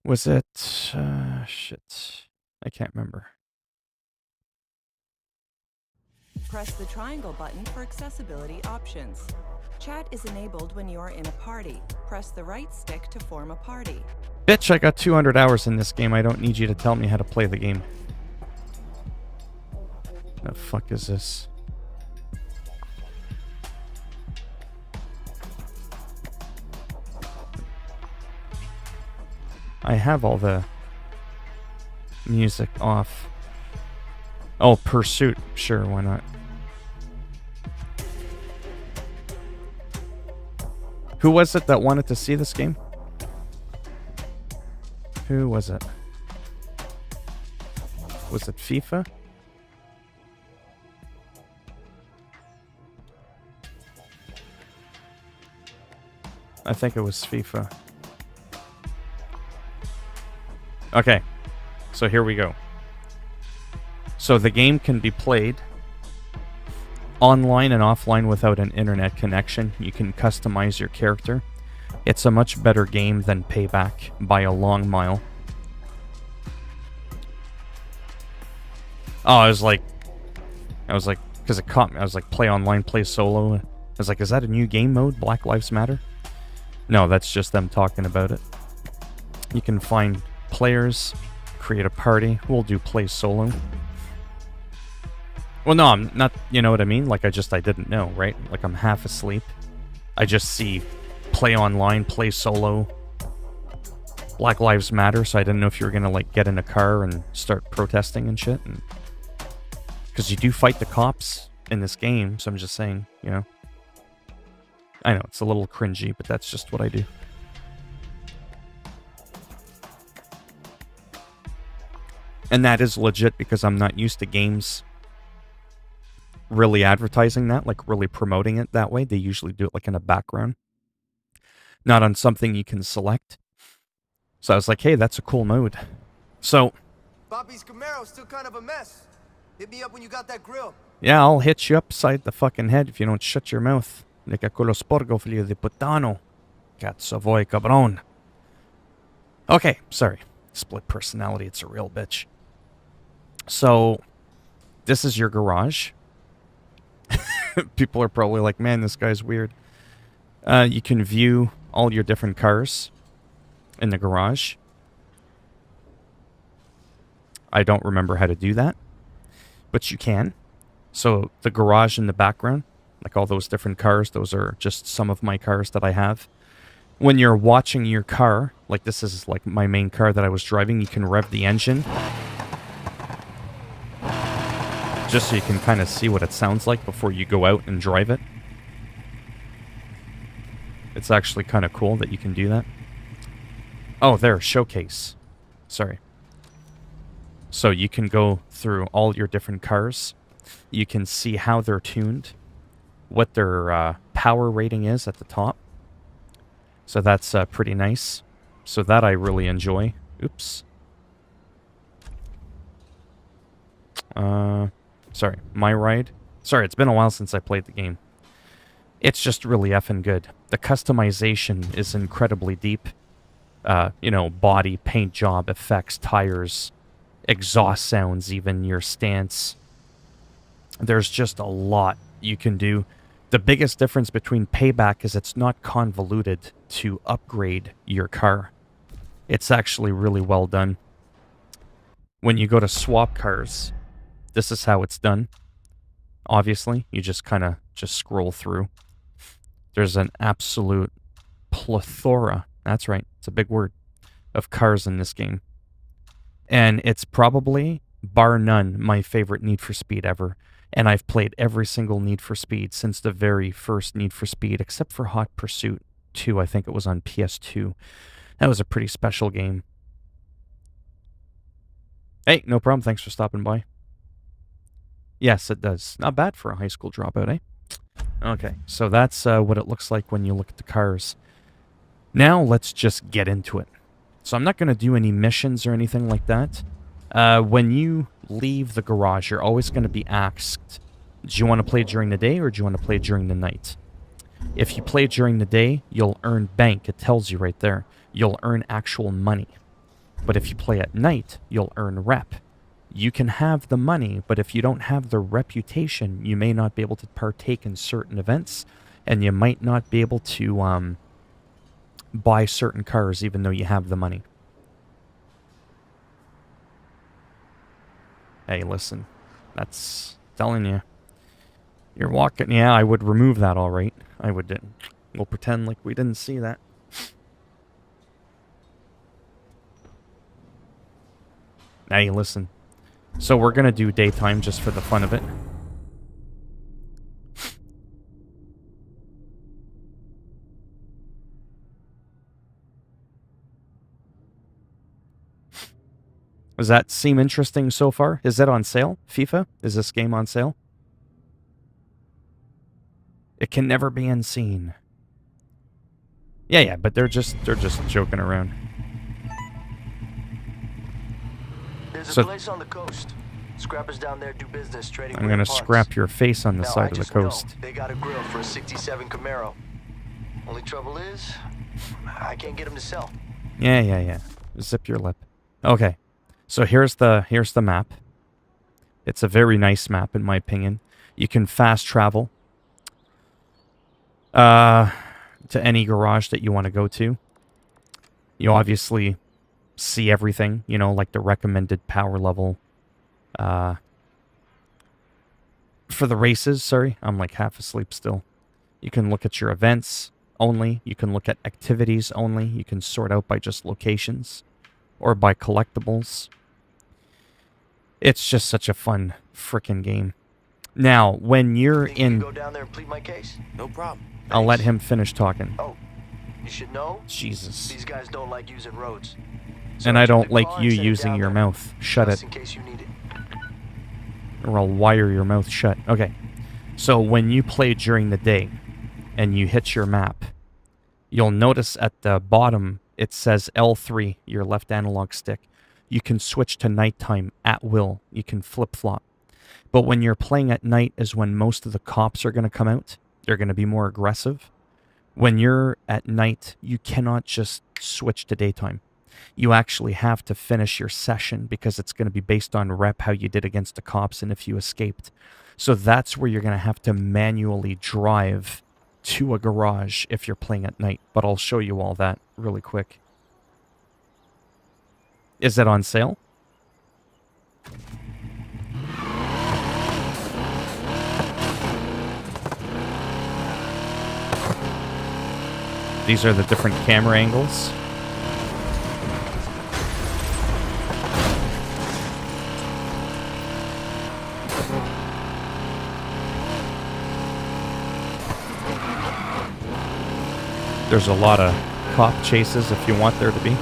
Was it... shit. I can't remember. Press the triangle button for accessibility options. Chat is enabled when you are in a party. Press the right stick to form a party. Bitch, I got 200 hours in this game. I don't need you to tell me how to play the game. The fuck is this? I have all the music off. Oh, Pursuit. Sure, why not? Who was it that wanted to see this game? Who was it? Was it FIFA? I think it was FIFA. Okay, so here we go. So the game can be played online and offline without an internet connection. You can customize your character. It's a much better game than Payback by a long mile. Oh, I was like, because it caught me. I was like, play online, play solo. I was like, is that a new game mode? Black Lives Matter? No, that's just them talking about it. You can find players, create a party. We'll do play solo. Well, no, I'm not, you know what I mean? Like, I didn't know, right? Like, I'm half asleep. I just see play online, play solo, Black Lives Matter, so I didn't know if you were gonna, like, get in a car and start protesting and shit. Because you do fight the cops in this game, so I'm just saying, you know. I know, it's a little cringy, but that's just what I do. And that is legit because I'm not used to games really advertising that, like really promoting it that way. They usually do it like in a background, not on something you can select. So I was like, hey, that's a cool mode. So Bobby's Camaro's still kind of a mess. Hit me up when you got that grill. Yeah, I'll hit you upside the fucking head if you don't shut your mouth. Like a culo sporgo, figlio di puttano. Cazzo voi, cabron. Okay, sorry. Split personality, it's a real bitch. So, this is your garage. People are probably like, man, this guy's weird. You can view all your different cars in the garage. I don't remember how to do that, but you can. So the garage in the background, like all those different cars, those are just some of my cars that I have. When you're watching your car, like this is like my main car that I was driving, you can rev the engine. Just so you can kind of see what it sounds like before you go out and drive it. It's actually kind of cool that you can do that. Oh, there, showcase. Sorry. So you can go through all your different cars. You can see how they're tuned, what their power rating is at the top. So that's pretty nice. So that I really enjoy. Oops. Sorry, my ride. Sorry, it's been a while since I played the game. It's just really effing good. The customization is incredibly deep. You know, body, paint job, effects, tires, exhaust sounds, even your stance. There's just a lot you can do. The biggest difference between Payback is it's not convoluted to upgrade your car. It's actually really well done. When you go to swap cars, this is how it's done. Obviously, you just kind of just scroll through. There's an absolute plethora, that's right, it's a big word, of cars in this game. And it's probably, bar none, my favorite Need for Speed ever. And I've played every single Need for Speed since the very first Need for Speed, except for Hot Pursuit 2, I think it was on PS2. That was a pretty special game. Hey, no problem, thanks for stopping by. Yes, it does. Not bad for a high school dropout, eh? Okay, so that's what it looks like when you look at the cars. Now, let's just get into it. So I'm not going to do any missions or anything like that. When you leave the garage, you're always going to be asked, do you want to play during the day or do you want to play during the night? If you play during the day, you'll earn bank. It tells you right there. You'll earn actual money. But if you play at night, you'll earn rep. You can have the money, but if you don't have the reputation, you may not be able to partake in certain events, and you might not be able to buy certain cars even though you have the money. Hey, listen, that's telling you. You're walking, yeah, I would remove that all right. I would, we'll pretend like we didn't see that. Hey, listen. So we're going to do daytime just for the fun of it. Does that seem interesting so far? Is that on sale? FIFA? Is this game on sale? It can never be unseen. Yeah, but they're just joking around. There's a place on the coast. Scrappers down there do business trading. I'm gonna scrap your face on the side of the coast. They got a grill for a '67 Camaro. Only trouble is, I can't get them to sell. Yeah. Zip your lip. Okay, so here's the map. It's a very nice map in my opinion. You can fast travel. to any garage that you want to go to. You obviously see everything, you know, like the recommended power level for the races. Sorry, I'm like half asleep still. You can look at your events only. You can look at activities only. You can sort out by just locations or by collectibles. It's just such a fun frickin' game. Now, when you're Think you in... can go down there and plead my case? No problem. I'll let him finish talking. Oh, you should know. Jesus. These guys don't like using roads. So And I turn don't the like car you and send it using down your there, mouth. Shut just it. in case you need it. Or I'll wire your mouth shut. Okay. So when you play during the day and you hit your map, you'll notice at the bottom it says L3, your left analog stick. You can switch to nighttime at will. You can flip-flop. But when you're playing at night is when most of the cops are going to come out. They're going to be more aggressive. When you're at night, you cannot just switch to daytime. You actually have to finish your session because it's going to be based on rep, how you did against the cops and if you escaped. So that's where you're going to have to manually drive to a garage if you're playing at night. But I'll show you all that really quick. Is it on sale? These are the different camera angles. There's a lot of cop chases if you want there to be.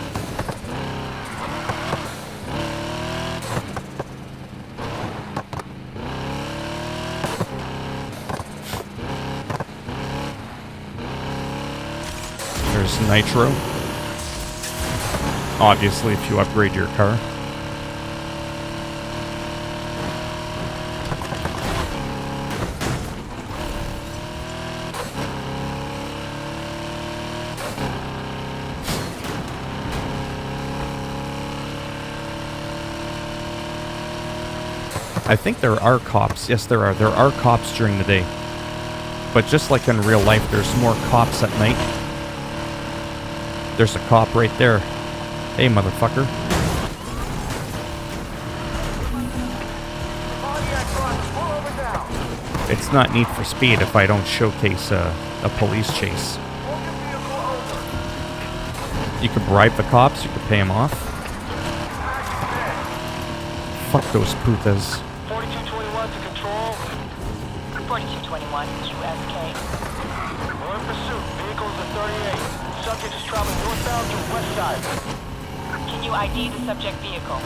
There's nitro. Obviously, if you upgrade your car. I think there are cops. Yes, there are. There are cops during the day. But just like in real life, there's more cops at night. There's a cop right there. Hey, motherfucker. It's not Need for Speed if I don't showcase a police chase. You could bribe the cops, you could pay them off. Fuck those putas. 4221 to control. 4221, QSK. We're in pursuit. Vehicles at 38. Subject is traveling northbound to west side. Can you ID the subject vehicle?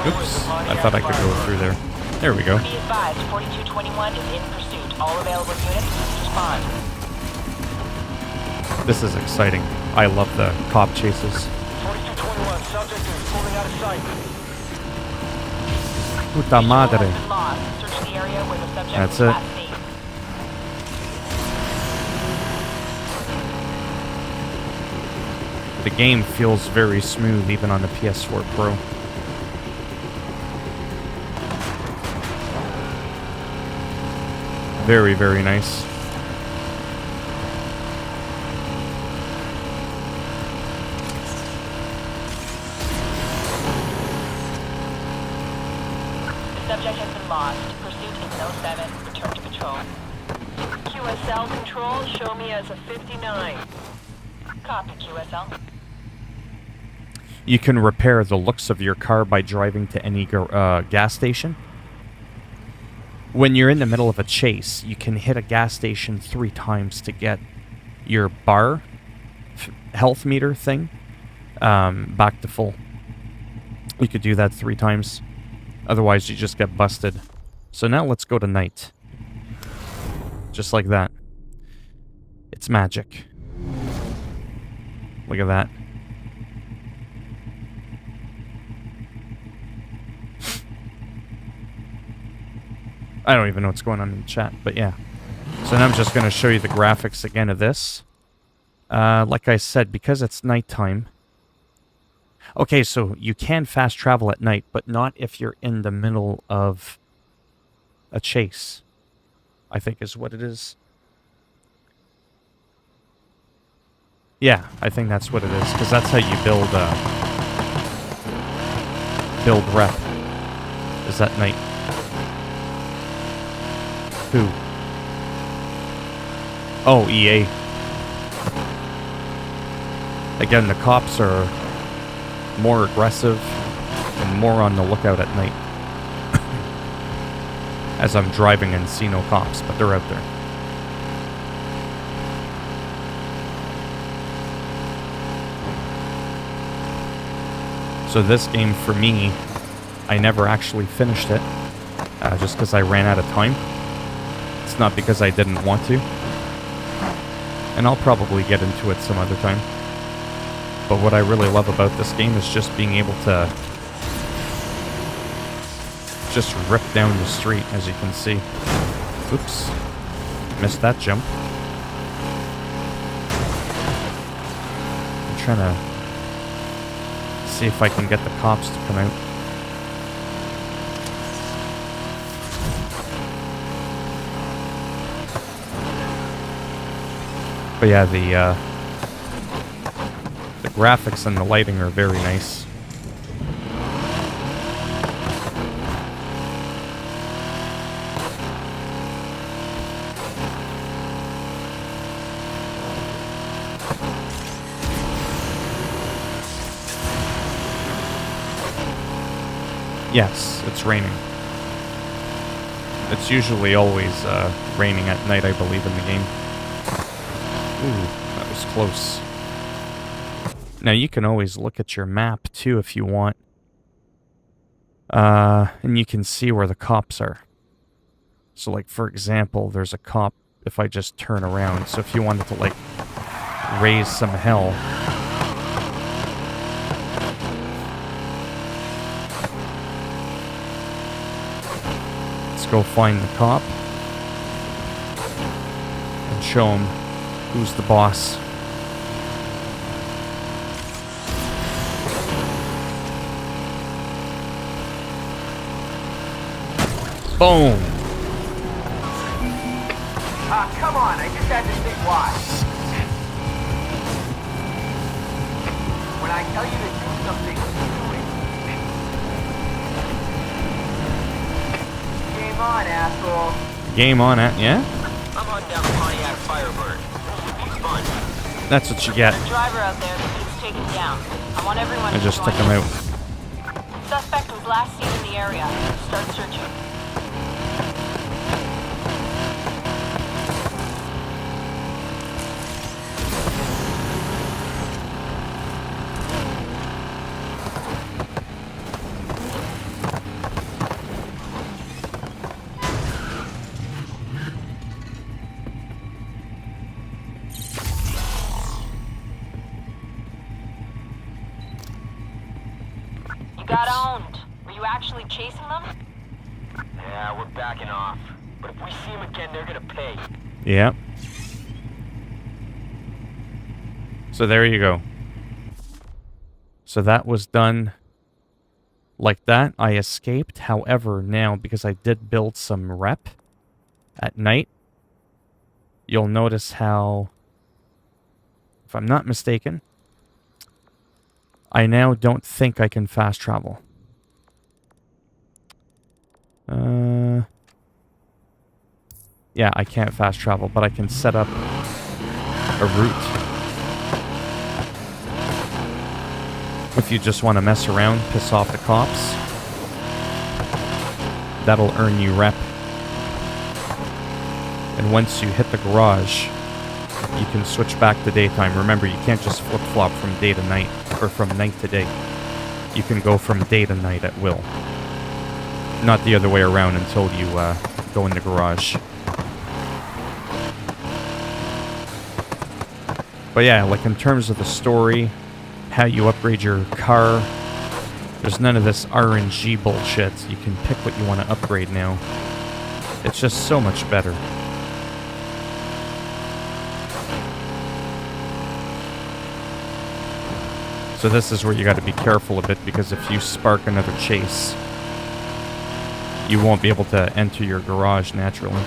Oops, I thought I could go through there. There we go. Be advised, 4221 is in pursuit. All available units, respond. This is exciting. I love the cop chases. 4221, subject is pulling out of sight. Puta madre. Search the area where the subject That's was it. last seen. The game feels very smooth even on the PS4 Pro. Very, very nice. The subject has been lost. Pursuit is 07. Return to patrol. QSL control, show me as a 59. Copy, QSL. You can repair the looks of your car by driving to any gas station. When you're in the middle of a chase, you can hit a gas station 3 times to get your bar health meter thing back to full. You could do that 3 times. Otherwise, you just get busted. So now let's go to night. Just like that. It's magic. Look at that. I don't even know what's going on in the chat, but yeah. So now I'm just going to show you the graphics again of this. Like I said, because it's nighttime. Okay, so you can fast travel at night, but not if you're in the middle of a chase, I think is what it is. Yeah, I think that's what it is, because that's how you build rep. Is at night. Who? Oh, EA. Again, the cops are more aggressive and more on the lookout at night. As I'm driving and see no cops, but they're out there. So this game, for me, I never actually finished it, just because I ran out of time. It's not because I didn't want to. And I'll probably get into it some other time. But what I really love about this game is just being able to just rip down the street, as you can see. Oops. Missed that jump. I'm trying to see if I can get the cops to come out. But yeah, the graphics and the lighting are very nice. Yes, it's raining. It's usually always raining at night, I believe, in the game. Ooh, that was close. Now, you can always look at your map, too, if you want. And you can see where the cops are. So, like, for example, there's a cop if I just turn around. So if you wanted to, like, raise some hell... Let's go find the cop. And show him who's the boss. Boom! Come on, I just had to think why. When I tell you to do something, do it. Game on, asshole. Game on, yeah? I'm on down Pontiac Firebird. Fun. That's what you get. The driver out there is taken down. I want everyone I to just join took him in. out. Suspect was last seen in the area. Start searching. Got owned. Were you actually chasing them? Yeah, we're backing off. But if we see them again, they're gonna pay. Yep. So there you go. So that was done like that. I escaped. However, now, because I did build some rep at night, you'll notice how, if I'm not mistaken, I now don't think I can fast travel. Yeah, I can't fast travel, but I can set up a route. If you just want to mess around, piss off the cops, that'll earn you rep. And once you hit the garage, you can switch back to daytime. Remember, you can't just flip-flop from day to night, or from night to day. You can go from day to night at will. Not the other way around until you go in the garage. But yeah, like in terms of the story, how you upgrade your car, there's none of this RNG bullshit. You can pick what you want to upgrade now. It's just so much better. So this is where you got to be careful a bit, because if you spark another chase, you won't be able to enter your garage naturally.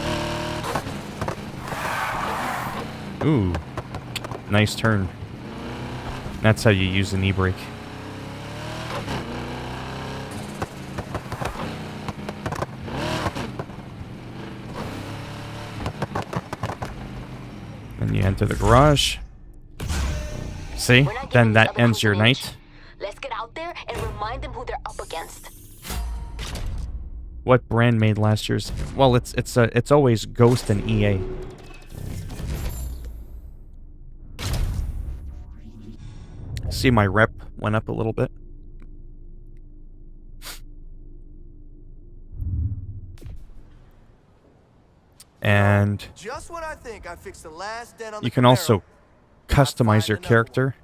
Ooh, nice turn. That's how you use an e-brake. Then you enter the garage. See? Then that ends your night. Let's get out there and remind them who they're up against. What brand made last year's? Well, it's always Ghost and EA. See, my rep went up a little bit. And just when I think I fixed the last dent on you the can Camaro, also customize your another character.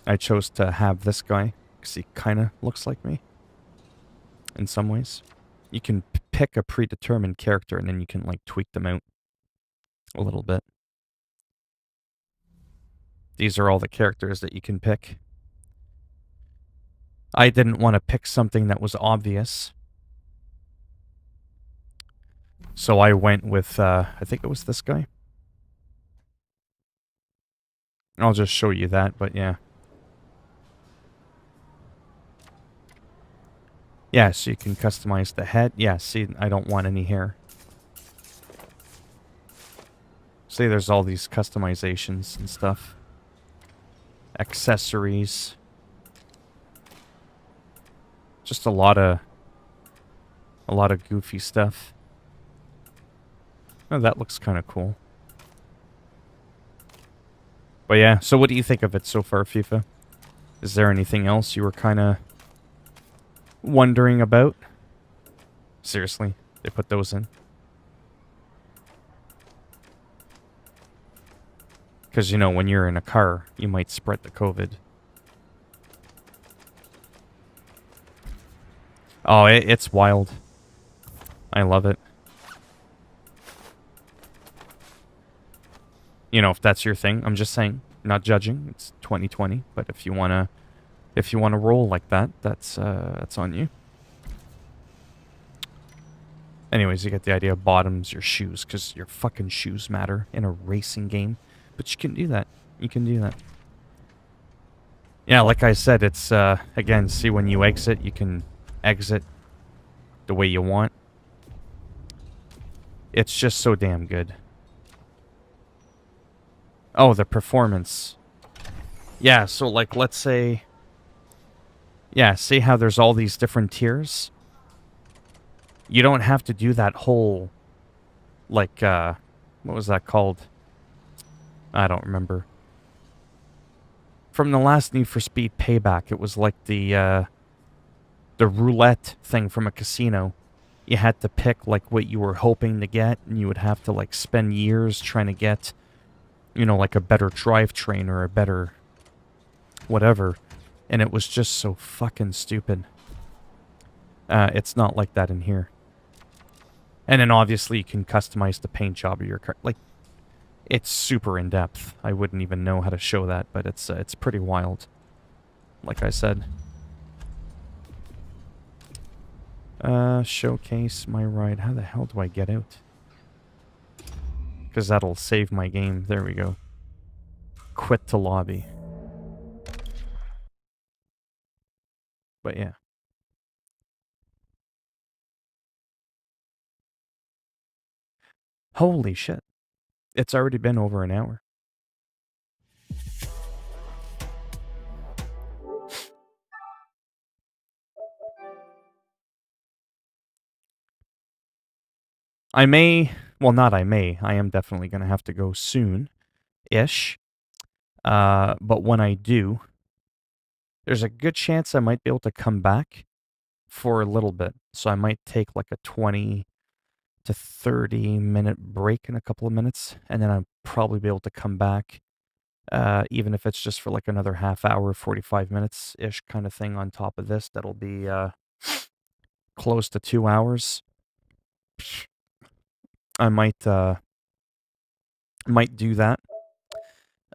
I chose to have this guy because he kind of looks like me in some ways. You can pick a predetermined character and then you can like tweak them out a little bit. These are all the characters that you can pick. I didn't want to pick something that was obvious. So I went with, I think it was this guy. I'll just show you that, but yeah. Yeah, so you can customize the head. Yeah, see, I don't want any hair. See, there's all these customizations and stuff. Accessories. Just a lot of goofy stuff. Oh, that looks kind of cool. But yeah, so what do you think of it so far, FIFA? Is there anything else you were kind of wondering about? Seriously, they put those in. Because, you know, when you're in a car, you might spread the COVID. Oh, it's wild. I love it. You know, if that's your thing, I'm just saying, not judging. It's 2020, but if you wanna roll like that, that's on you. Anyways, you get the idea. Bottoms, your shoes, because your fucking shoes matter in a racing game. But you can do that. You can do that. Yeah, like I said, it's again. See, when you exit, you can exit the way you want. It's just so damn good. Oh, the performance. Yeah, so like, let's say... Yeah, see how there's all these different tiers? You don't have to do that whole... Like, what was that called? I don't remember. From the last Need for Speed Payback, it was like the roulette thing from a casino. You had to pick, like, what you were hoping to get, and you would have to, like, spend years trying to get... You know, like a better drivetrain or a better whatever. And it was just so fucking stupid. It's not like that in here. And then obviously you can customize the paint job of your car. Like, it's super in-depth. I wouldn't even know how to show that, but it's pretty wild. Like I said. Showcase my ride. How the hell do I get out? Because that'll save my game. There we go. Quit to lobby. But yeah. Holy shit. It's already been over an hour. I may... Well, not I may. I am definitely going to have to go soon-ish. But when I do, there's a good chance I might be able to come back for a little bit. So I might take like a 20 to 30 minute break in a couple of minutes. And then I'll probably be able to come back, even if it's just for like another half hour, 45 minutes-ish kind of thing on top of this. That'll be close to 2 hours. I might do that.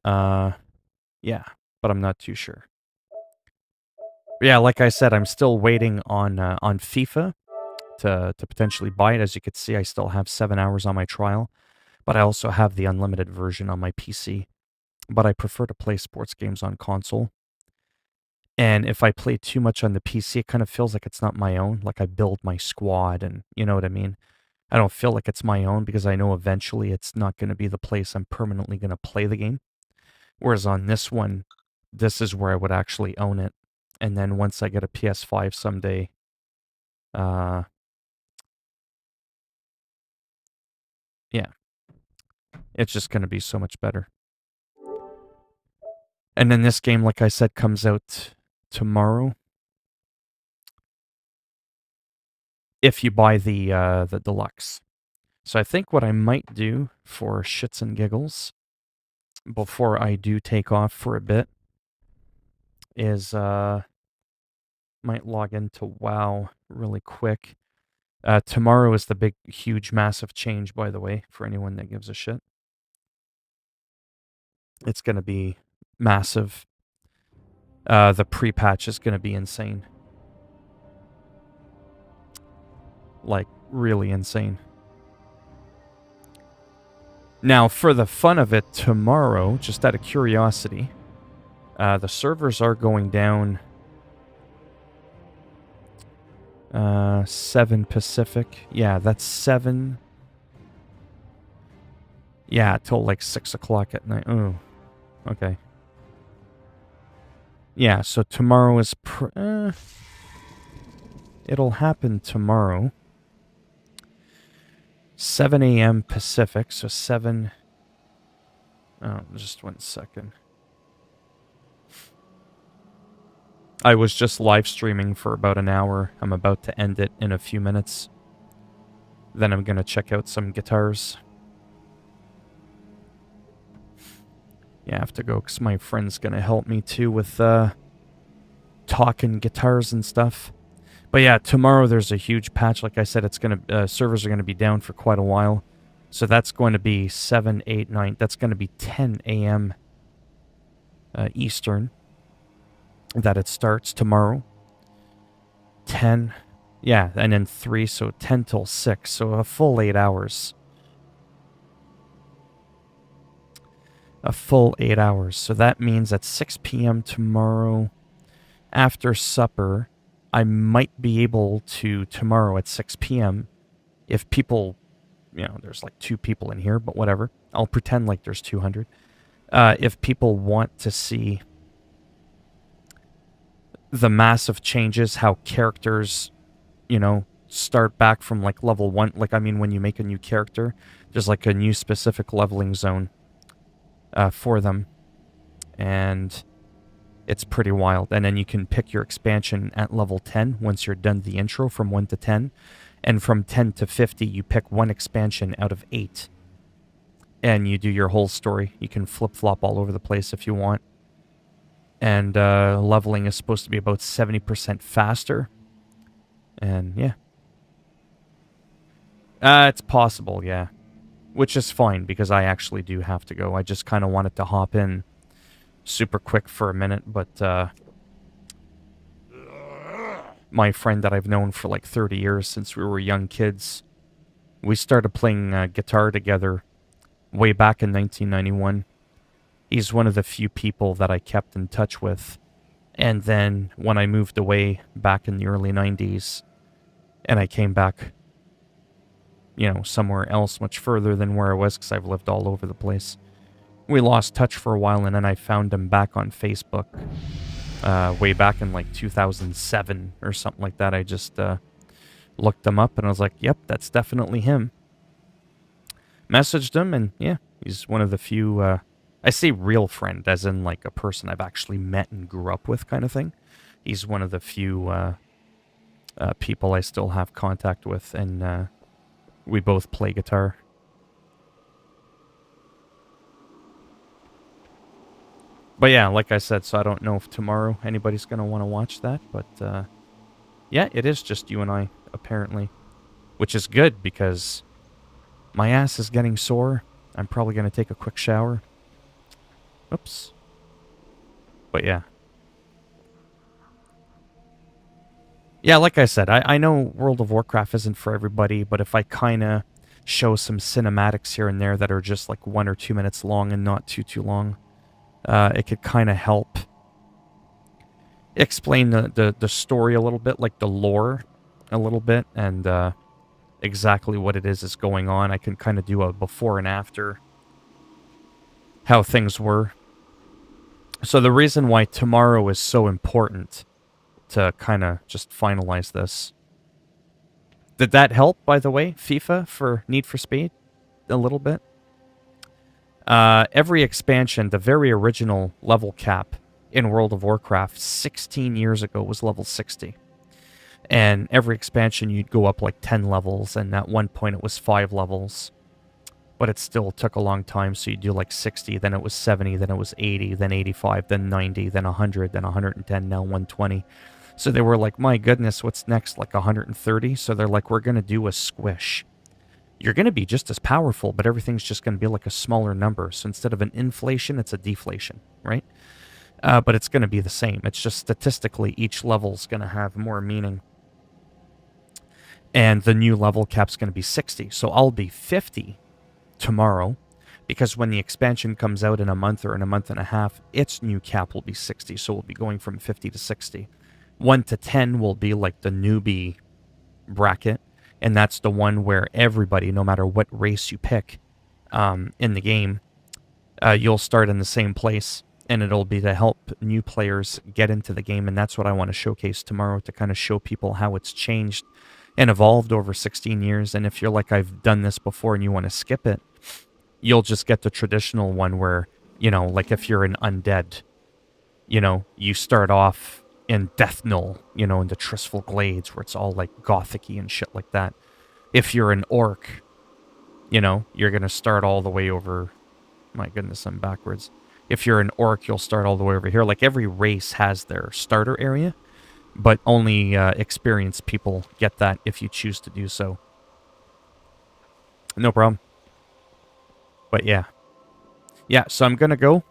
Yeah, but I'm not too sure. But yeah, like I said, I'm still waiting on FIFA to potentially buy it. As you can see, I still have 7 hours on my trial, but I also have the unlimited version on my PC. but I prefer to play sports games on console. And if I play too much on the PC, it kind of feels like it's not my own. Like I build my squad and you know what I mean? I don't feel like it's my own because I know eventually it's not going to be the place I'm permanently going to play the game. Whereas on this one, this is where I would actually own it. And then once I get a PS5 someday, yeah, it's just going to be so much better. And then this game, like I said, comes out tomorrow. If you buy the deluxe. So I think what I might do for shits and giggles before I do take off for a bit is might log into WoW really quick. Tomorrow is the big, huge, massive change, by the way, for anyone that gives a shit. It's going to be massive. The pre-patch is going to be insane. Like, really insane. Now, for the fun of it, tomorrow, just out of curiosity, the servers are going down 7 Pacific. Yeah, that's 7. Yeah, till like 6 o'clock at night. Oh, okay. Yeah, so tomorrow is... it'll happen tomorrow. 7 a.m. Pacific, so 7... Oh, just 1 second. I was just live streaming for about an hour. I'm about to end it in a few minutes. Then I'm going to check out some guitars. Yeah, I have to go because my friend's going to help me too with talking guitars and stuff. But yeah, tomorrow there's a huge patch. Like I said, it's going to servers are going to be down for quite a while. So that's going to be 7, 8, 9. That's going to be 10 a.m. Eastern that it starts tomorrow. 10. Yeah, and then 3, so 10 till 6. So a full 8 hours. A full 8 hours. So that means at 6 p.m. tomorrow, after supper, I might be able to, tomorrow at 6 p.m., if people, you know, there's like 2 people in here, but whatever. I'll pretend like there's 200. If people want to see the massive changes, how characters, you know, start back from like level 1. Like, I mean, when you make a new character, there's like a new specific leveling zone for them. And it's pretty wild. And then you can pick your expansion at level 10 once you're done the intro from 1 to 10. And from 10 to 50, you pick 1 expansion out of 8. And you do your whole story. You can flip-flop all over the place if you want. And leveling is supposed to be about 70% faster. And yeah. It's possible, yeah. Which is fine, because I actually do have to go. I just kind of wanted to hop in super quick for a minute, but my friend that I've known for like 30 years since we were young kids, we started playing guitar together way back in 1991. He's one of the few people that I kept in touch with. And then when I moved away back in the early 90s, and I came back, you know, somewhere else much further than where I was, because I've lived all over the place. We lost touch for a while, and then I found him back on Facebook way back in like 2007 or something like that. I just looked him up, and I was like, yep, that's definitely him. Messaged him, and yeah, he's one of the few, I say real friend, as in like a person I've actually met and grew up with kind of thing. He's one of the few people I still have contact with, and we both play guitar. But yeah, like I said, so I don't know if tomorrow anybody's going to want to watch that, but yeah, it is just you and I, apparently. Which is good, because my ass is getting sore. I'm probably going to take a quick shower. Oops. But yeah. Yeah, like I said, I know World of Warcraft isn't for everybody, but if I kind of show some cinematics here and there that are just like 1 or 2 minutes long and not too long, it could kind of help explain the story a little bit, like the lore a little bit, and exactly what it is going on. I can kind of do a before and after, how things were. So the reason why tomorrow is so important to kind of just finalize this. Did that help, by the way, FIFA, for Need for Speed? A little bit? Every expansion, the very original level cap in World of Warcraft 16 years ago was level 60. And every expansion, you'd go up like 10 levels, and at one point it was 5 levels. But it still took a long time, so you'd do like 60, then it was 70, then it was 80, then 85, then 90, then 100, then 110, now 120. So they were like, my goodness, what's next? Like 130? So they're like, we're going to do a squish. You're going to be just as powerful, but everything's just going to be like a smaller number. So instead of an inflation, it's a deflation, right? But it's going to be the same. It's just statistically, each level's going to have more meaning. And the new level cap's going to be 60. So I'll be 50 tomorrow, because when the expansion comes out in a month or in a month and a half, its new cap will be 60. So we'll be going from 50 to 60. 1 to 10 will be like the newbie bracket. And that's the one where everybody, no matter what race you pick in the game, you'll start in the same place. And it'll be to help new players get into the game. And that's what I want to showcase tomorrow, to kind of show people how it's changed and evolved over 16 years. And if you're like, I've done this before and you want to skip it, you'll just get the traditional one where, you know, like if you're an undead, you know, you start off in Death Knoll, you know, in the Tristful Glades, where it's all like gothic-y and shit like that. If you're an orc, you know, you're going to start all the way over... My goodness, I'm backwards. If you're an orc, you'll start all the way over here. Like, every race has their starter area, but only experienced people get that if you choose to do so. No problem. But yeah. Yeah, so I'm going to go.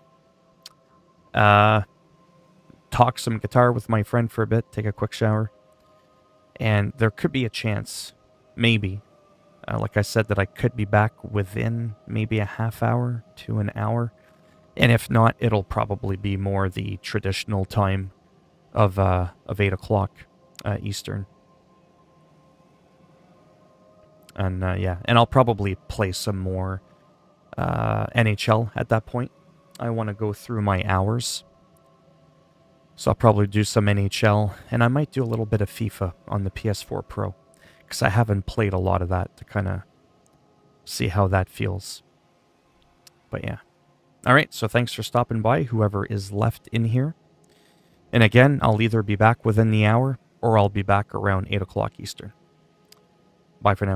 Talk some guitar with my friend for a bit, take a quick shower, and there could be a chance, maybe, like I said, that I could be back within maybe a half hour to an hour, and if not, it'll probably be more the traditional time of 8 o'clock Eastern. And yeah, and I'll probably play some more NHL at that point. I want to go through my hours. So I'll probably do some NHL, and I might do a little bit of FIFA on the PS4 Pro, because I haven't played a lot of that, to kind of see how that feels. But yeah. Alright, so thanks for stopping by, whoever is left in here. And again, I'll either be back within the hour, or I'll be back around 8 o'clock Eastern. Bye for now.